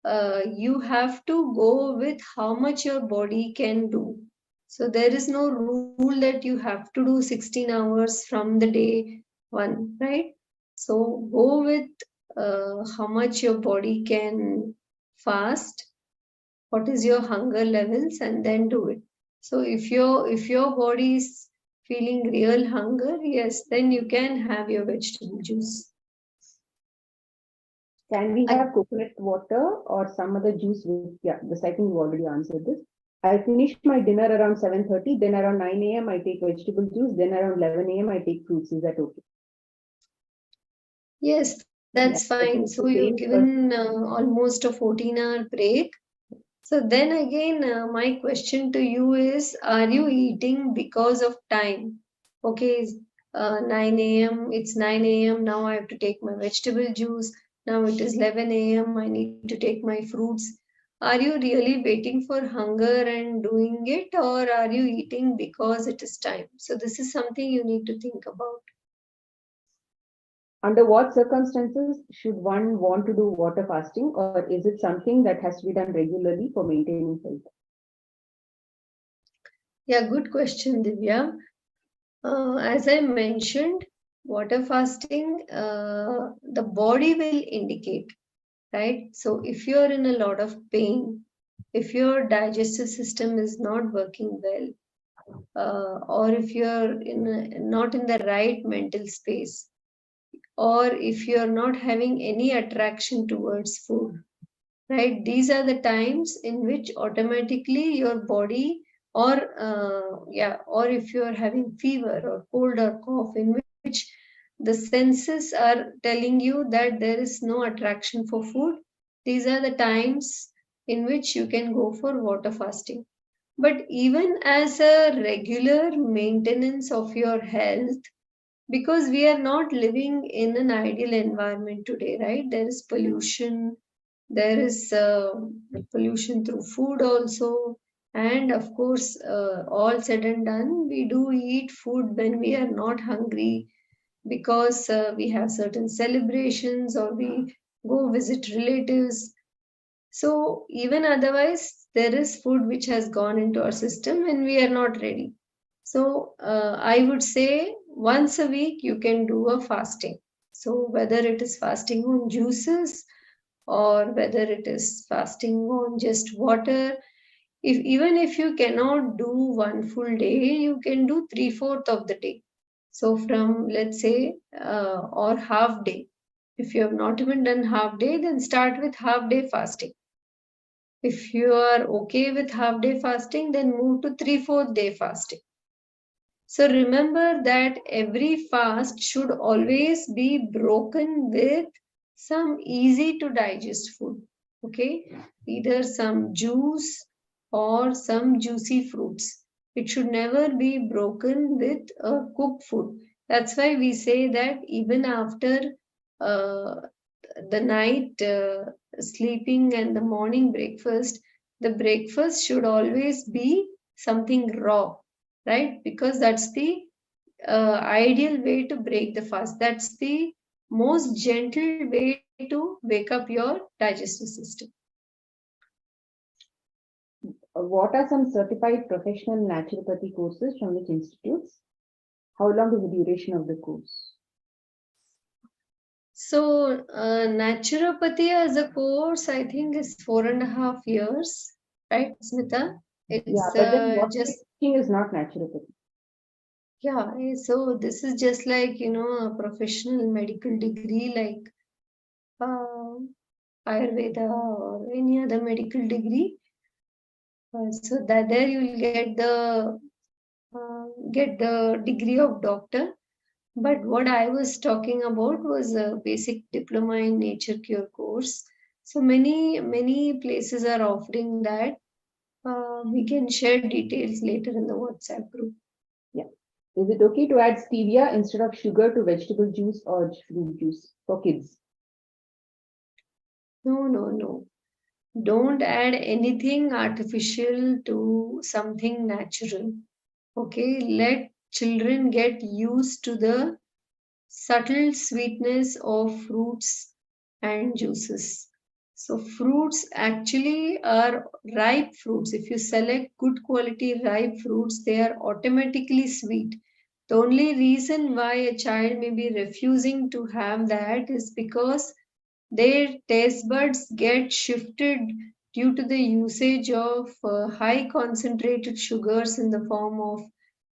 You have to go with how much your body can do. So there is no rule that you have to do 16 hours from the day one, right? So go with how much your body can fast, what is your hunger levels, and then do it. So if your body is feeling real hunger, yes, then you can have your vegetable juice. Can we have coconut water or some other juice with, yeah, this I think you already answered this. I finish my dinner around 7:30, then around 9 a.m. I take vegetable juice, then around 11 a.m. I take fruits. Is that okay? Yes, that's fine. So you've given almost a 14-hour break. So then again, my question to you is, are you eating because of time? Okay, 9 a.m., it's 9 a.m. Now I have to take my vegetable juice. Now it is 11 a.m. I need to take my fruits. Are you really waiting for hunger and doing it, or are you eating because it is time? So this is something you need to think about. Under what circumstances should one want to do water fasting, or is it something that has to be done regularly for maintaining health? Yeah, good question, Divya. As I mentioned, water fasting, the body will indicate, right? So if you're in a lot of pain, if your digestive system is not working well, or if you're not in the right mental space, or if you're not having any attraction towards food, right? These are the times in which automatically your body, or or if you're having fever or cold or cough, in which the senses are telling you that there is no attraction for food, these are the times in which you can go for water fasting. But even as a regular maintenance of your health, because we are not living in an ideal environment today, right? There is pollution, there is pollution through food also, and of course, all said and done, we do eat food when we are not hungry, because we have certain celebrations or we go visit relatives. So even otherwise, there is food which has gone into our system and we are not ready. So I would say once a week you can do a fasting. So whether it is fasting on juices or whether it is fasting on just water, even if you cannot do one full day, you can do 3/4 of the day. So from, let's say, or half day. If you have not even done half day, then start with half day fasting. If you are okay with half day fasting, then move to 3/4 day fasting. So remember that every fast should always be broken with some easy to digest food. Okay, either some juice or some juicy fruits. It should never be broken with cooked food. That's why we say that even after uh, the night sleeping and the morning breakfast, the breakfast should always be something raw, right? Because that's the ideal way to break the fast. That's the most gentle way to wake up your digestive system. What are some certified professional naturopathy courses from which institutes? How long is the duration of the course? So, naturopathy as a course, I think, is 4.5 years, right, Smita? It's but then what just teaching is not naturopathy. Yeah, so this is just like, a professional medical degree like Ayurveda or any other medical degree. So that there you will get the degree of doctor. But what I was talking about was a basic diploma in nature cure course. So many places are offering that. We can share details later in the WhatsApp group. Yeah. Is it okay to add stevia instead of sugar to vegetable juice or fruit juice for kids? No. Don't add anything artificial to something natural. Okay, let children get used to the subtle sweetness of fruits and juices. So fruits actually are ripe fruits. If you select good quality ripe fruits, they are automatically sweet. The only reason why a child may be refusing to have that is because their taste buds get shifted due to the usage of high concentrated sugars in the form of,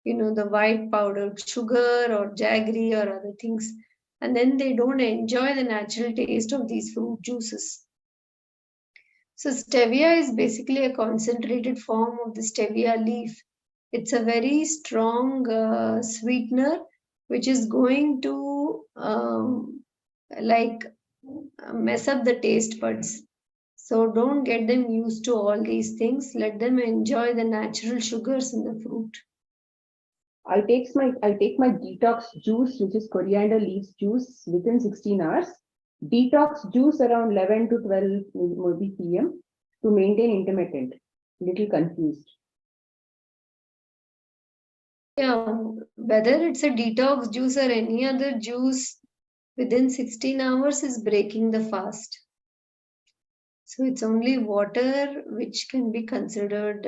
the white powdered sugar or jaggery or other things. and then they don't enjoy the natural taste of these fruit juices. So stevia is basically a concentrated form of the stevia leaf. It's a very strong sweetener which is going to mess up the taste buds. So don't get them used to all these things. Let them enjoy the natural sugars in the fruit. I take my detox juice, which is coriander leaves juice, within 16 hours. Detox juice around 11 to 12 maybe PM to maintain intermittent. Little confused. Yeah, whether it's a detox juice or any other juice, within 16 hours is breaking the fast. So it's only water which can be considered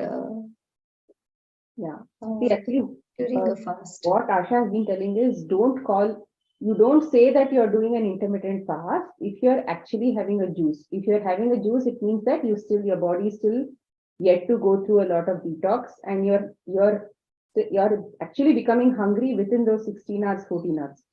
Actually, during a fast. What Asha has been telling is you don't say that you're doing an intermittent fast if you're actually having a juice. If you're having a juice, it means that your body is still yet to go through a lot of detox, and you're actually becoming hungry within those 16 hours, 14 hours.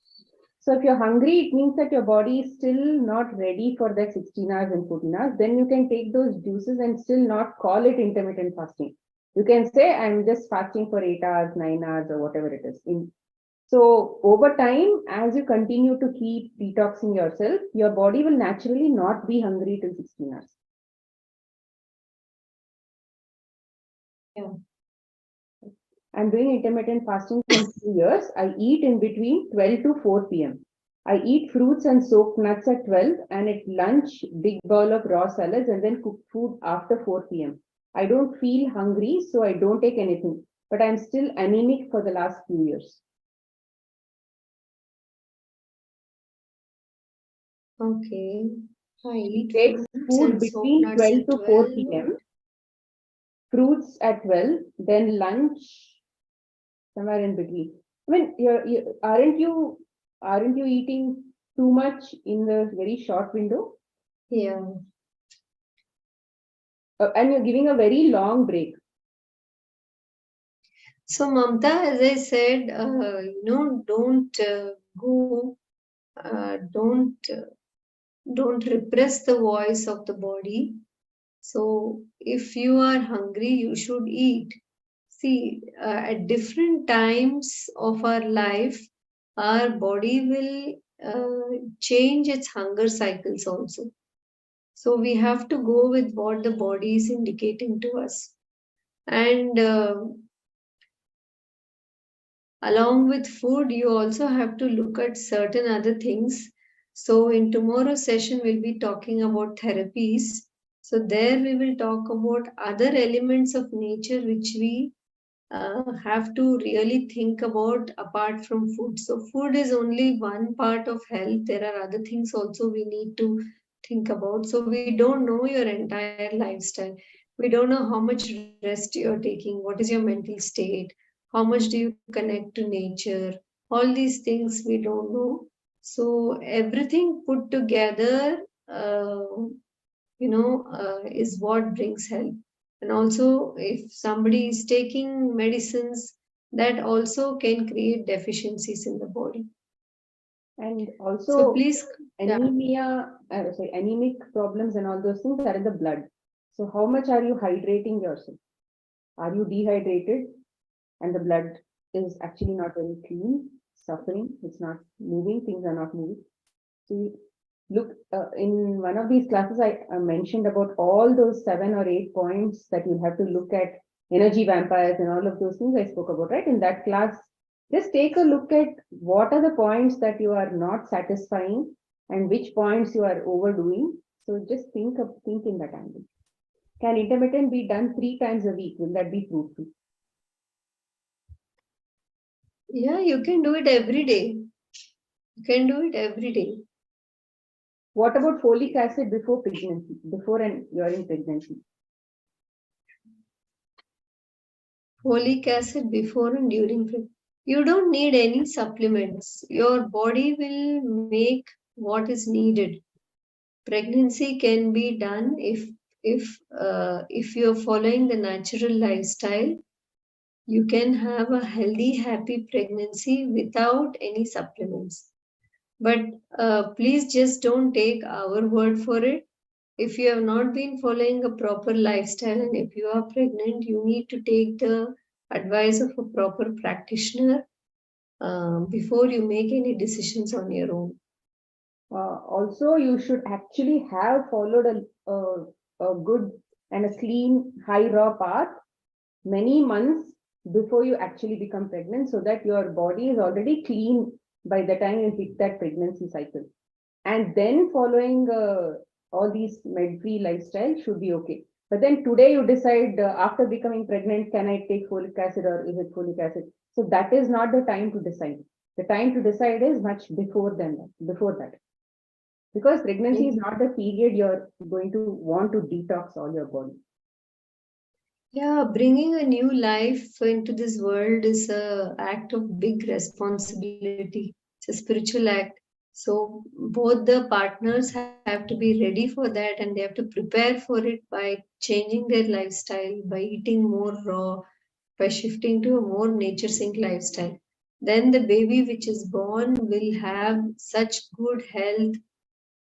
So if you're hungry, it means that your body is still not ready for that 16 hours and 14 hours. Then you can take those juices and still not call it intermittent fasting. You can say, I'm just fasting for 8 hours, 9 hours, or whatever it is. So over time, as you continue to keep detoxing yourself, your body will naturally not be hungry till 16 hours. Yeah. I'm doing intermittent fasting for 2 years. I eat in between 12 to 4 PM. I eat fruits and soaked nuts at 12, and at lunch, big bowl of raw salads, and then cook food after 4 PM. I don't feel hungry, so I don't take anything, but I'm still anemic for the last few years. Okay. I eat Takes food between 12 to 4 PM. Fruits at 12, then lunch somewhere in between. I mean, aren't you eating too much in the very short window? Yeah. And you're giving a very long break. So Mamta, as I said, don't repress the voice of the body. So if you are hungry, you should eat. See, at different times of our life, our body will change its hunger cycles also. So we have to go with what the body is indicating to us. And along with food, you also have to look at certain other things. So in tomorrow's session, we'll be talking about therapies. So there we will talk about other elements of nature which we have to really think about apart from food. So food is only one part of health. There are other things also we need to think about. So we don't know your entire lifestyle. We don't know how much rest you're taking. What is your mental state? How much do you connect to nature? All these things we don't know. So everything put together, is what brings health. And also, if somebody is taking medicines, that also can create deficiencies in the body. And also, so please, anemic problems and all those things are in the blood. So how much are you hydrating yourself? Are you dehydrated? And the blood is actually not very clean, suffering, it's not moving, things are not moving. So look, in one of these classes, I mentioned about all those 7 or 8 points that you have to look at, energy vampires and all of those things I spoke about, right? In that class, just take a look at what are the points that you are not satisfying and which points you are overdoing. So just think in that angle. Can intermittent be done 3 times a week? Will that be fruitful? Yeah, you can do it every day. You can do it every day. What about folic acid before pregnancy, before and during pregnancy? Folic acid before and during pregnancy. You don't need any supplements. Your body will make what is needed. Pregnancy can be done if you're following the natural lifestyle. You can have a healthy, happy pregnancy without any supplements. But please just don't take our word for it. If you have not been following a proper lifestyle and if you are pregnant, you need to take the advice of a proper practitioner before you make any decisions on your own. Also, you should actually have followed a good and a clean, high raw path many months before you actually become pregnant, so that your body is already clean by the time you hit that pregnancy cycle. And then following all these med-free lifestyle should be okay. But then today you decide after becoming pregnant, can I take folic acid or is it folic acid? So that is not the time to decide. The time to decide is much before that. Because pregnancy is not the period you're going to want to detox all your body. Yeah, bringing a new life into this world is an act of big responsibility. It's a spiritual act. So both the partners have to be ready for that and they have to prepare for it by changing their lifestyle, by eating more raw, by shifting to a more nature sync lifestyle. Then the baby which is born will have such good health,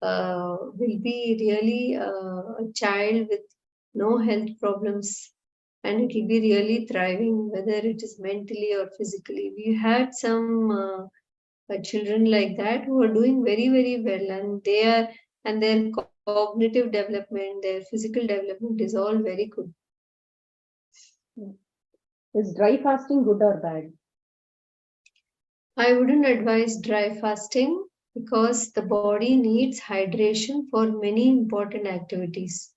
will be really a child with no health problems, and it will be really thriving, whether it is mentally or physically. We had some children like that who are doing very, very well, and their cognitive development, their physical development is all very good. Is dry fasting good or bad? I wouldn't advise dry fasting because the body needs hydration for many important activities.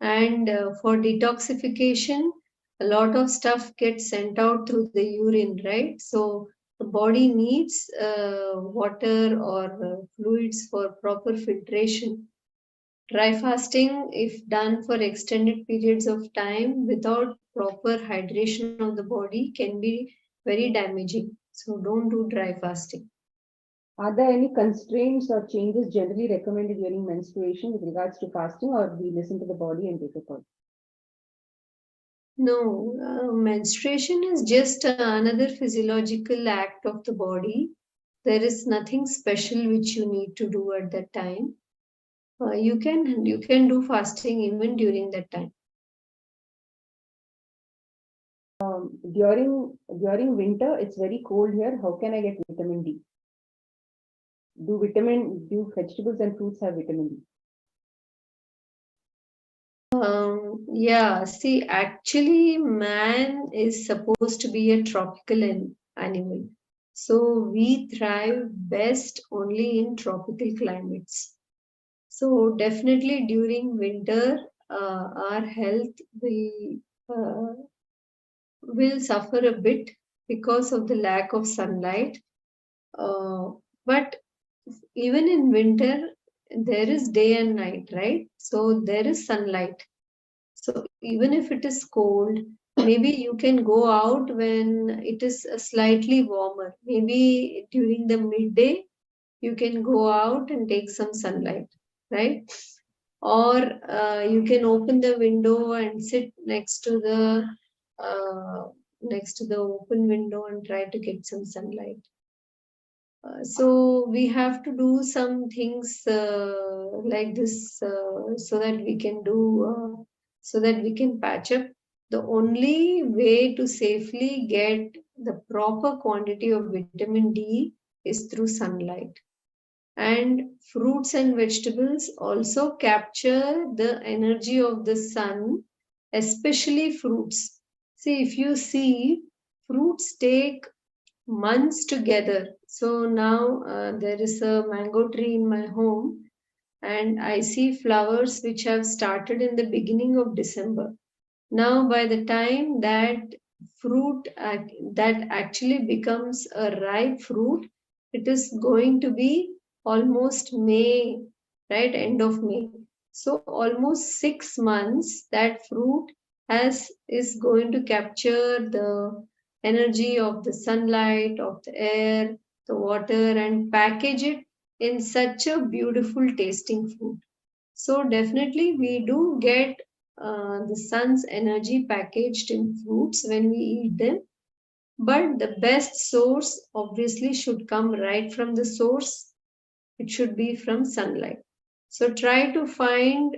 And for detoxification, a lot of stuff gets sent out through the urine, right? So the body needs water or fluids for proper filtration. Dry fasting, if done for extended periods of time without proper hydration of the body, can be very damaging. So don't do dry fasting. Are there any constraints or changes generally recommended during menstruation with regards to fasting, or we listen to the body and take a call? No, menstruation is just another physiological act of the body. There is nothing special which you need to do at that time. You can do fasting even during that time. During winter, it's very cold here. How can I get vitamin D? Do vegetables and fruits have vitamin D? Yeah, see, actually, man is supposed to be a tropical animal. So we thrive best only in tropical climates. So definitely during winter, our health will suffer a bit because of the lack of sunlight. But even in winter, there is day and night, right? So there is sunlight. So even if it is cold, maybe you can go out when it is slightly warmer. Maybe during the midday, you can go out and take some sunlight, right? Or you can open the window and sit next to the open window and try to get some sunlight. So we have to do some things like this so that we can patch up. The only way to safely get the proper quantity of vitamin D is through sunlight. And fruits and vegetables also capture the energy of the sun, especially fruits. See, if you see, fruits take months together. So now there is a mango tree in my home, and I see flowers which have started in the beginning of December. Now, by the time that fruit that actually becomes a ripe fruit, it is going to be almost May, right? End of May. So almost 6 months that fruit is going to capture the energy of the sunlight, of the air, the water, and package it in such a beautiful tasting food. So definitely we do get the sun's energy packaged in fruits when we eat them. But the best source obviously should come right from the source. it should be from sunlight. So try to find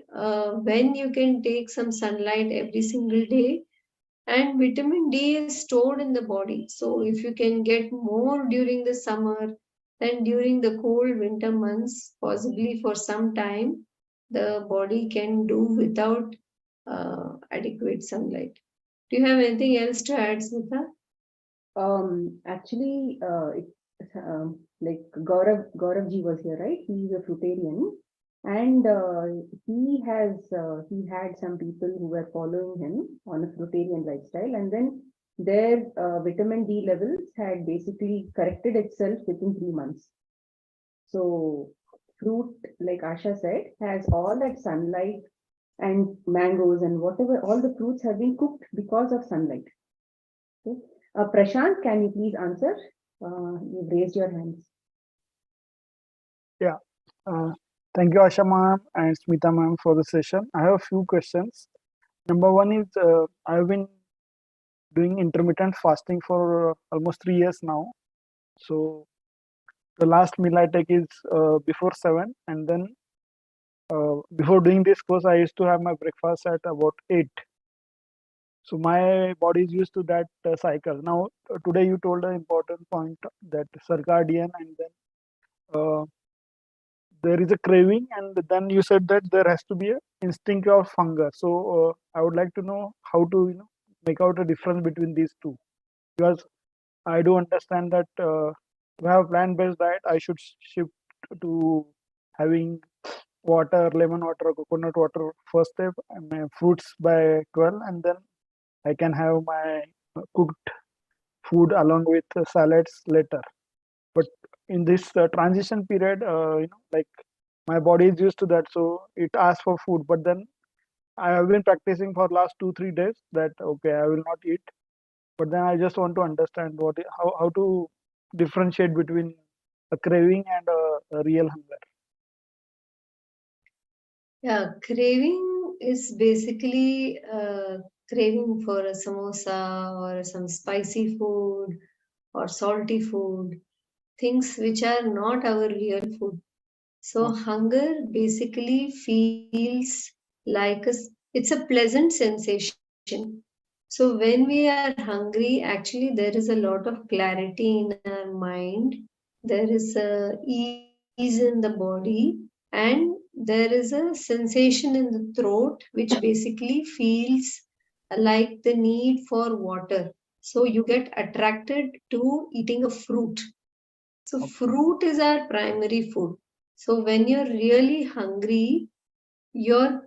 when you can take some sunlight every single day. And vitamin D is stored in the body. So if you can get more during the summer than during the cold winter months, possibly for some time, the body can do without adequate sunlight. Do you have anything else to add, Smita? Actually, like Gauravji was here, right? He's a fruitarian, and he had some people who were following him on a fruitarian lifestyle, and then their vitamin D levels had basically corrected itself within 3 months. So fruit, like Asha said, has all that sunlight, and mangoes and whatever, all the fruits have been cooked because of sunlight. Okay. Prashant, can you please answer? You've raised your hands. Yeah. Thank you, Asha ma'am and Smita ma'am, for the session. I have a few questions. Number one is, I've been doing intermittent fasting for almost 3 years now. So the last meal I take is before 7, and then before doing this course, I used to have my breakfast at about 8. So my body is used to that cycle. Now, today you told an important point, that circadian, and then there is a craving, and then you said that there has to be an instinct of hunger. So I would like to know how to make out a difference between these two, because I do understand that to have plant-based diet, I should shift to having water, lemon water, coconut water first step, and my fruits by 12, and then I can have my cooked food along with salads later. But in this transition period, like my body is used to that, so it asks for food. But then I have been practicing for last 2-3 days that okay, I will not eat. But then I just want to understand how to differentiate between a craving and a real hunger. Yeah, craving is basically craving for a samosa or some spicy food or salty food, things which are not our real food. So hunger basically feels like it's a pleasant sensation. So when we are hungry, actually there is a lot of clarity in our mind. There is a ease in the body, and there is a sensation in the throat which basically feels like the need for water. So you get attracted to eating a fruit. So fruit is our primary food. So when you're really hungry, you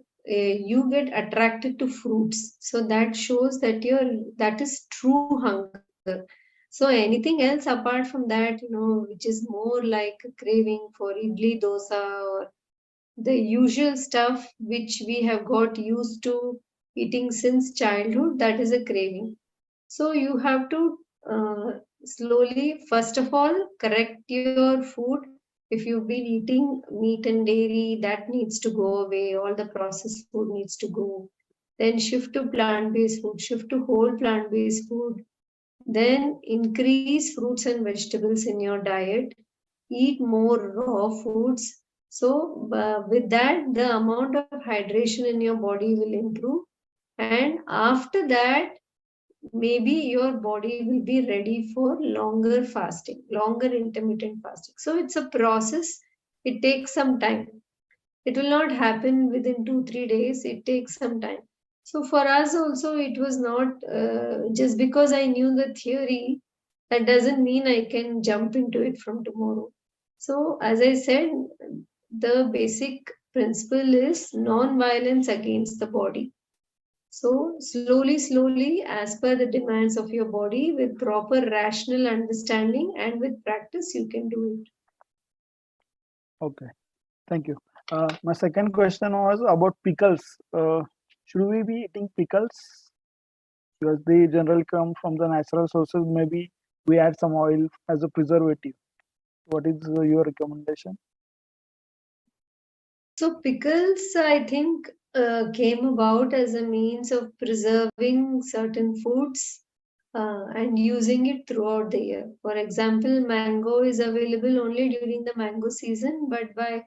get attracted to fruits. So that shows that that is true hunger. So anything else apart from that, which is more like a craving for idli dosa or the usual stuff which we have got used to eating since childhood, that is a craving. So you have to slowly, first of all, correct your food. If you've been eating meat and dairy, that needs to go away. All the processed food needs to go. Then shift to plant-based food, shift to whole plant-based food. Then increase fruits and vegetables in your diet. Eat more raw foods. So with that, the amount of hydration in your body will improve. And after that, maybe your body will be ready for longer fasting, longer intermittent fasting. So it's a process. It takes some time. It will not happen within 2-3 days. It takes some time. So for us also, it was not just because I knew the theory, that doesn't mean I can jump into it from tomorrow. So as I said, the basic principle is non-violence against the body. So slowly, as per the demands of your body, with proper rational understanding and with practice, you can do it. Okay, thank you. My second question was about pickles. Should we be eating pickles? Because they generally come from the natural sources. Maybe we add some oil as a preservative. What is your recommendation? So pickles, I think, came about as a means of preserving certain foods and using it throughout the year. For example, mango is available only during the mango season, but by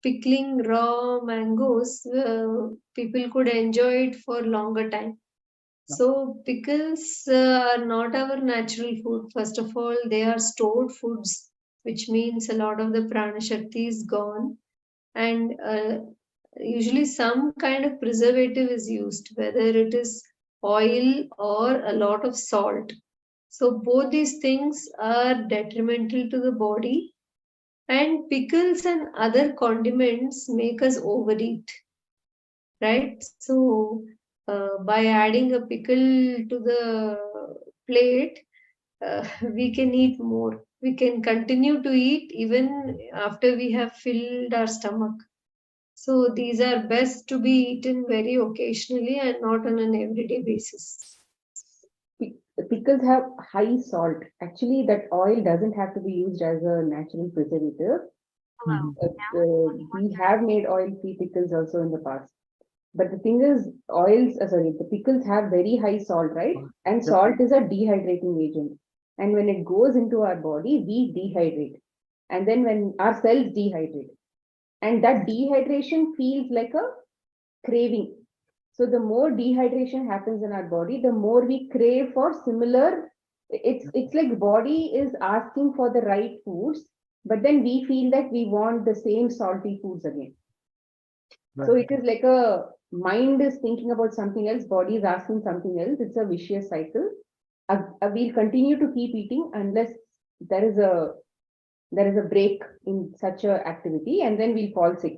pickling raw mangoes, people could enjoy it for longer time. So pickles are not our natural food. First of all, they are stored foods, which means a lot of the prana shakti is gone, and usually some kind of preservative is used, whether it is oil or a lot of salt. So both these things are detrimental to the body, and pickles and other condiments make us overeat, right? So by adding a pickle to the plate, we can eat more. We can continue to eat even after we have filled our stomach. So these are best to be eaten very occasionally and not on an everyday basis. Pickles have high salt. Actually, that oil doesn't have to be used as a natural preservative. We have made oil-free pickles also in the past. But the thing is, the pickles have very high salt, right? And salt is a dehydrating agent. And when it goes into our body, we dehydrate. And then when our cells dehydrate, and that dehydration feels like a craving. So the more dehydration happens in our body, the more we crave for similar. It's like body is asking for the right foods, but then we feel that we want the same salty foods again. So it is like a mind is thinking about something else, body is asking something else. It's a vicious cycle. We'll continue to keep eating unless there is a break in such a activity, and then we'll fall sick.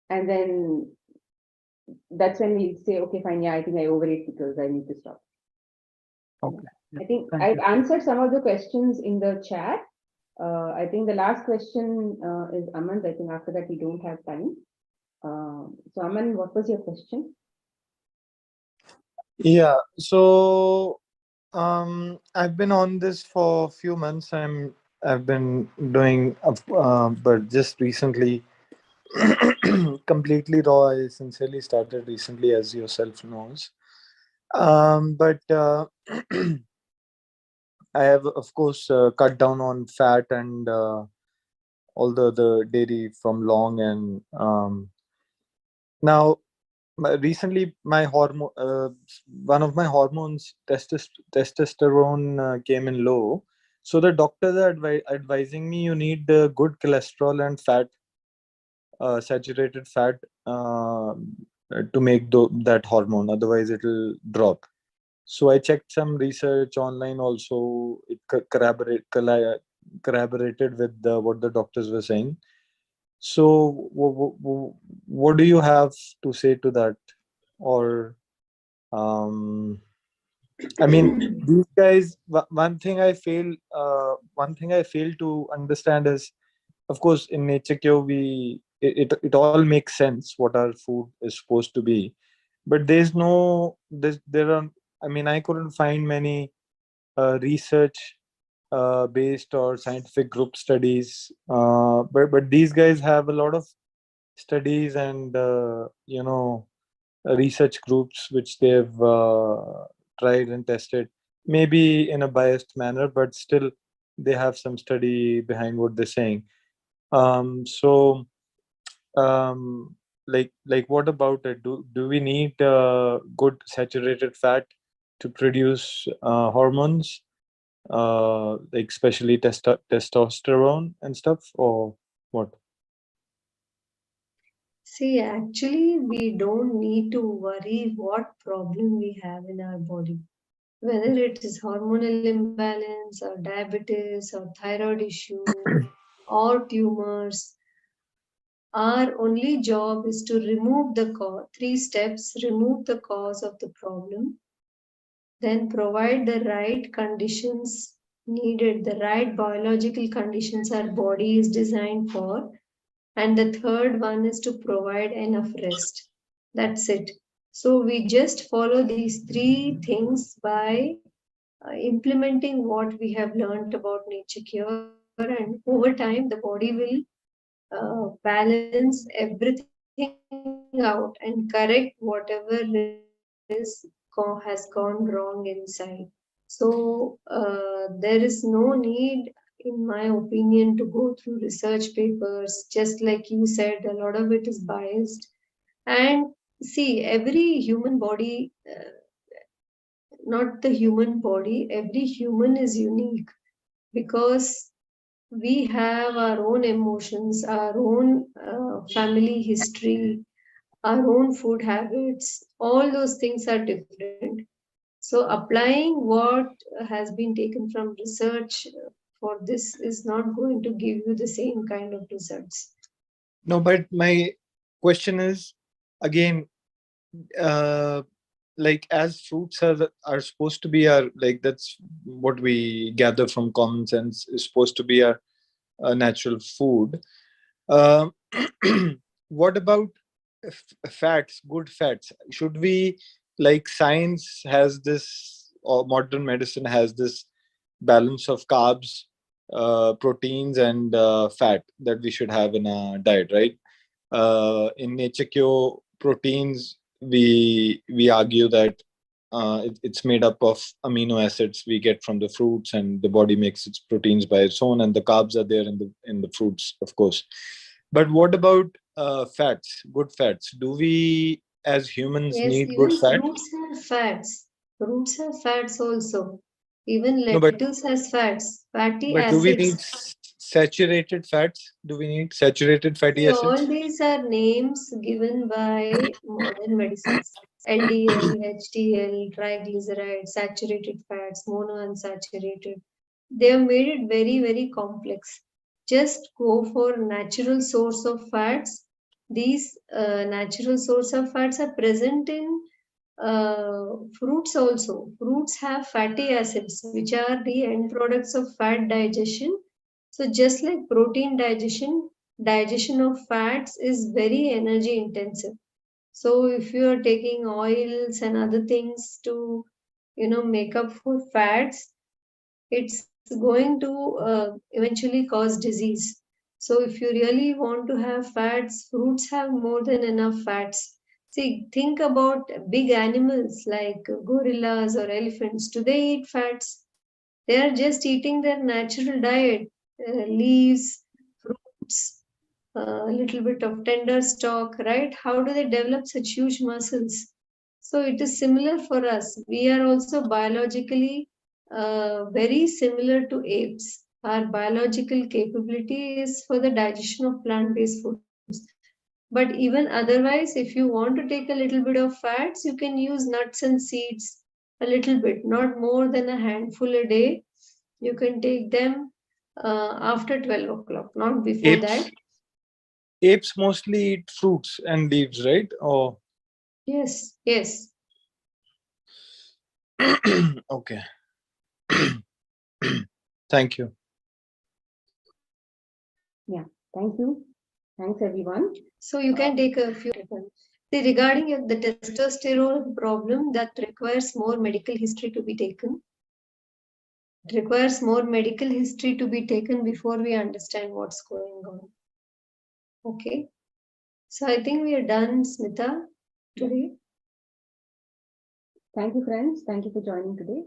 And then that's when we'll say, okay, fine, yeah, I think I overate pickles, I need to stop. Okay. I think I've answered some of the questions in the chat. I think the last question is Aman. I think after that we don't have time. So Aman, what was your question? Yeah, so I've been on this for a few months. I've been doing, but just recently, completely raw. I sincerely started recently, as yourself knows. But I have, of course, cut down on fat and all the dairy from long, and now recently my hormone, one of my hormones, testosterone, came in low. So the doctors are advising me you need good cholesterol and fat, saturated fat, to make that hormone. Otherwise, it will drop. So I checked some research online. Also, it corroborated with what the doctors were saying. So, what do you have to say to that? Or, I mean, these guys. One thing I fail to understand is, of course, in nature cure, it all makes sense what our food is supposed to be, but there are. I mean, I couldn't find many research based or scientific group studies, but these guys have a lot of studies and research groups which they've tried and tested, maybe in a biased manner, but still they have some study behind what they're saying. So like what about it? Do we need good saturated fat to produce hormones, like especially testosterone and stuff, or what? See, actually, we don't need to worry what problem we have in our body. Whether it is hormonal imbalance or diabetes or thyroid issue or tumors, our only job is to remove the cause. 3 steps: remove the cause of the problem, then provide the right conditions needed, the right biological conditions our body is designed for, and the third one is to provide enough rest. That's it. So we just follow these 3 things by implementing what we have learned about nature cure, and over time the body will balance everything out and correct whatever has gone wrong inside. So there is no need, in my opinion, to go through research papers. Just like you said, a lot of it is biased. And see, every human body, not the human body, every human is unique, because we have our own emotions, our own family history, our own food habits. All those things are different. So applying what has been taken from research for this is not going to give you the same kind of results. No, but my question is again, like, as fruits are supposed to be our, like, that's what we gather from common sense, is supposed to be our natural food. Um, what about fats, good fats? Should we, like, science has this, or modern medicine has this balance of carbs, proteins, and fat that we should have in our diet, right? In Nature Cure, proteins, we argue that it's made up of amino acids we get from the fruits, and the body makes its proteins by its own, and the carbs are there in the fruits, of course. But what about fats, good fats? Do we as humans Yes, need good even fat? fruits have fats. Fruits have fats also. Even No, lettuce has fats, fatty but do we need acids. saturated fats? Do we need saturated fatty See, all acids? these are names given by modern medicines. LDL, HDL, triglycerides, saturated fats, monounsaturated. They have made it very, very complex. Just go for natural source of fats. These natural source of fats are present in fruits also. Fruits have fatty acids, which are the end products of fat digestion. So just like protein digestion, digestion of fats is very energy intensive. So if you are taking oils and other things to, make up for fats, it's going to eventually cause disease. So if you really want to have fats, fruits have more than enough fats. See, think about big animals like gorillas or elephants. Do they eat fats? They are just eating their natural diet, leaves, fruits, a little bit of tender stock, right? How do they develop such huge muscles? So it is similar for us. We are also biologically very similar to apes. Our biological capability is for the digestion of plant-based foods. But even otherwise, if you want to take a little bit of fats, you can use nuts and seeds, a little bit, not more than a handful a day. You can take them after 12 o'clock, not before Apes that. apes mostly eat fruits and leaves, right? Or Yes, yes. okay. Thank you. Yeah, thank you. Thanks, everyone. So you can take a few. See, regarding the testosterone problem, that requires more medical history to be taken. It requires more medical history to be taken before we understand what's going on. Okay. So I think we are done, Smita, today. Thank you, friends. Thank you for joining today.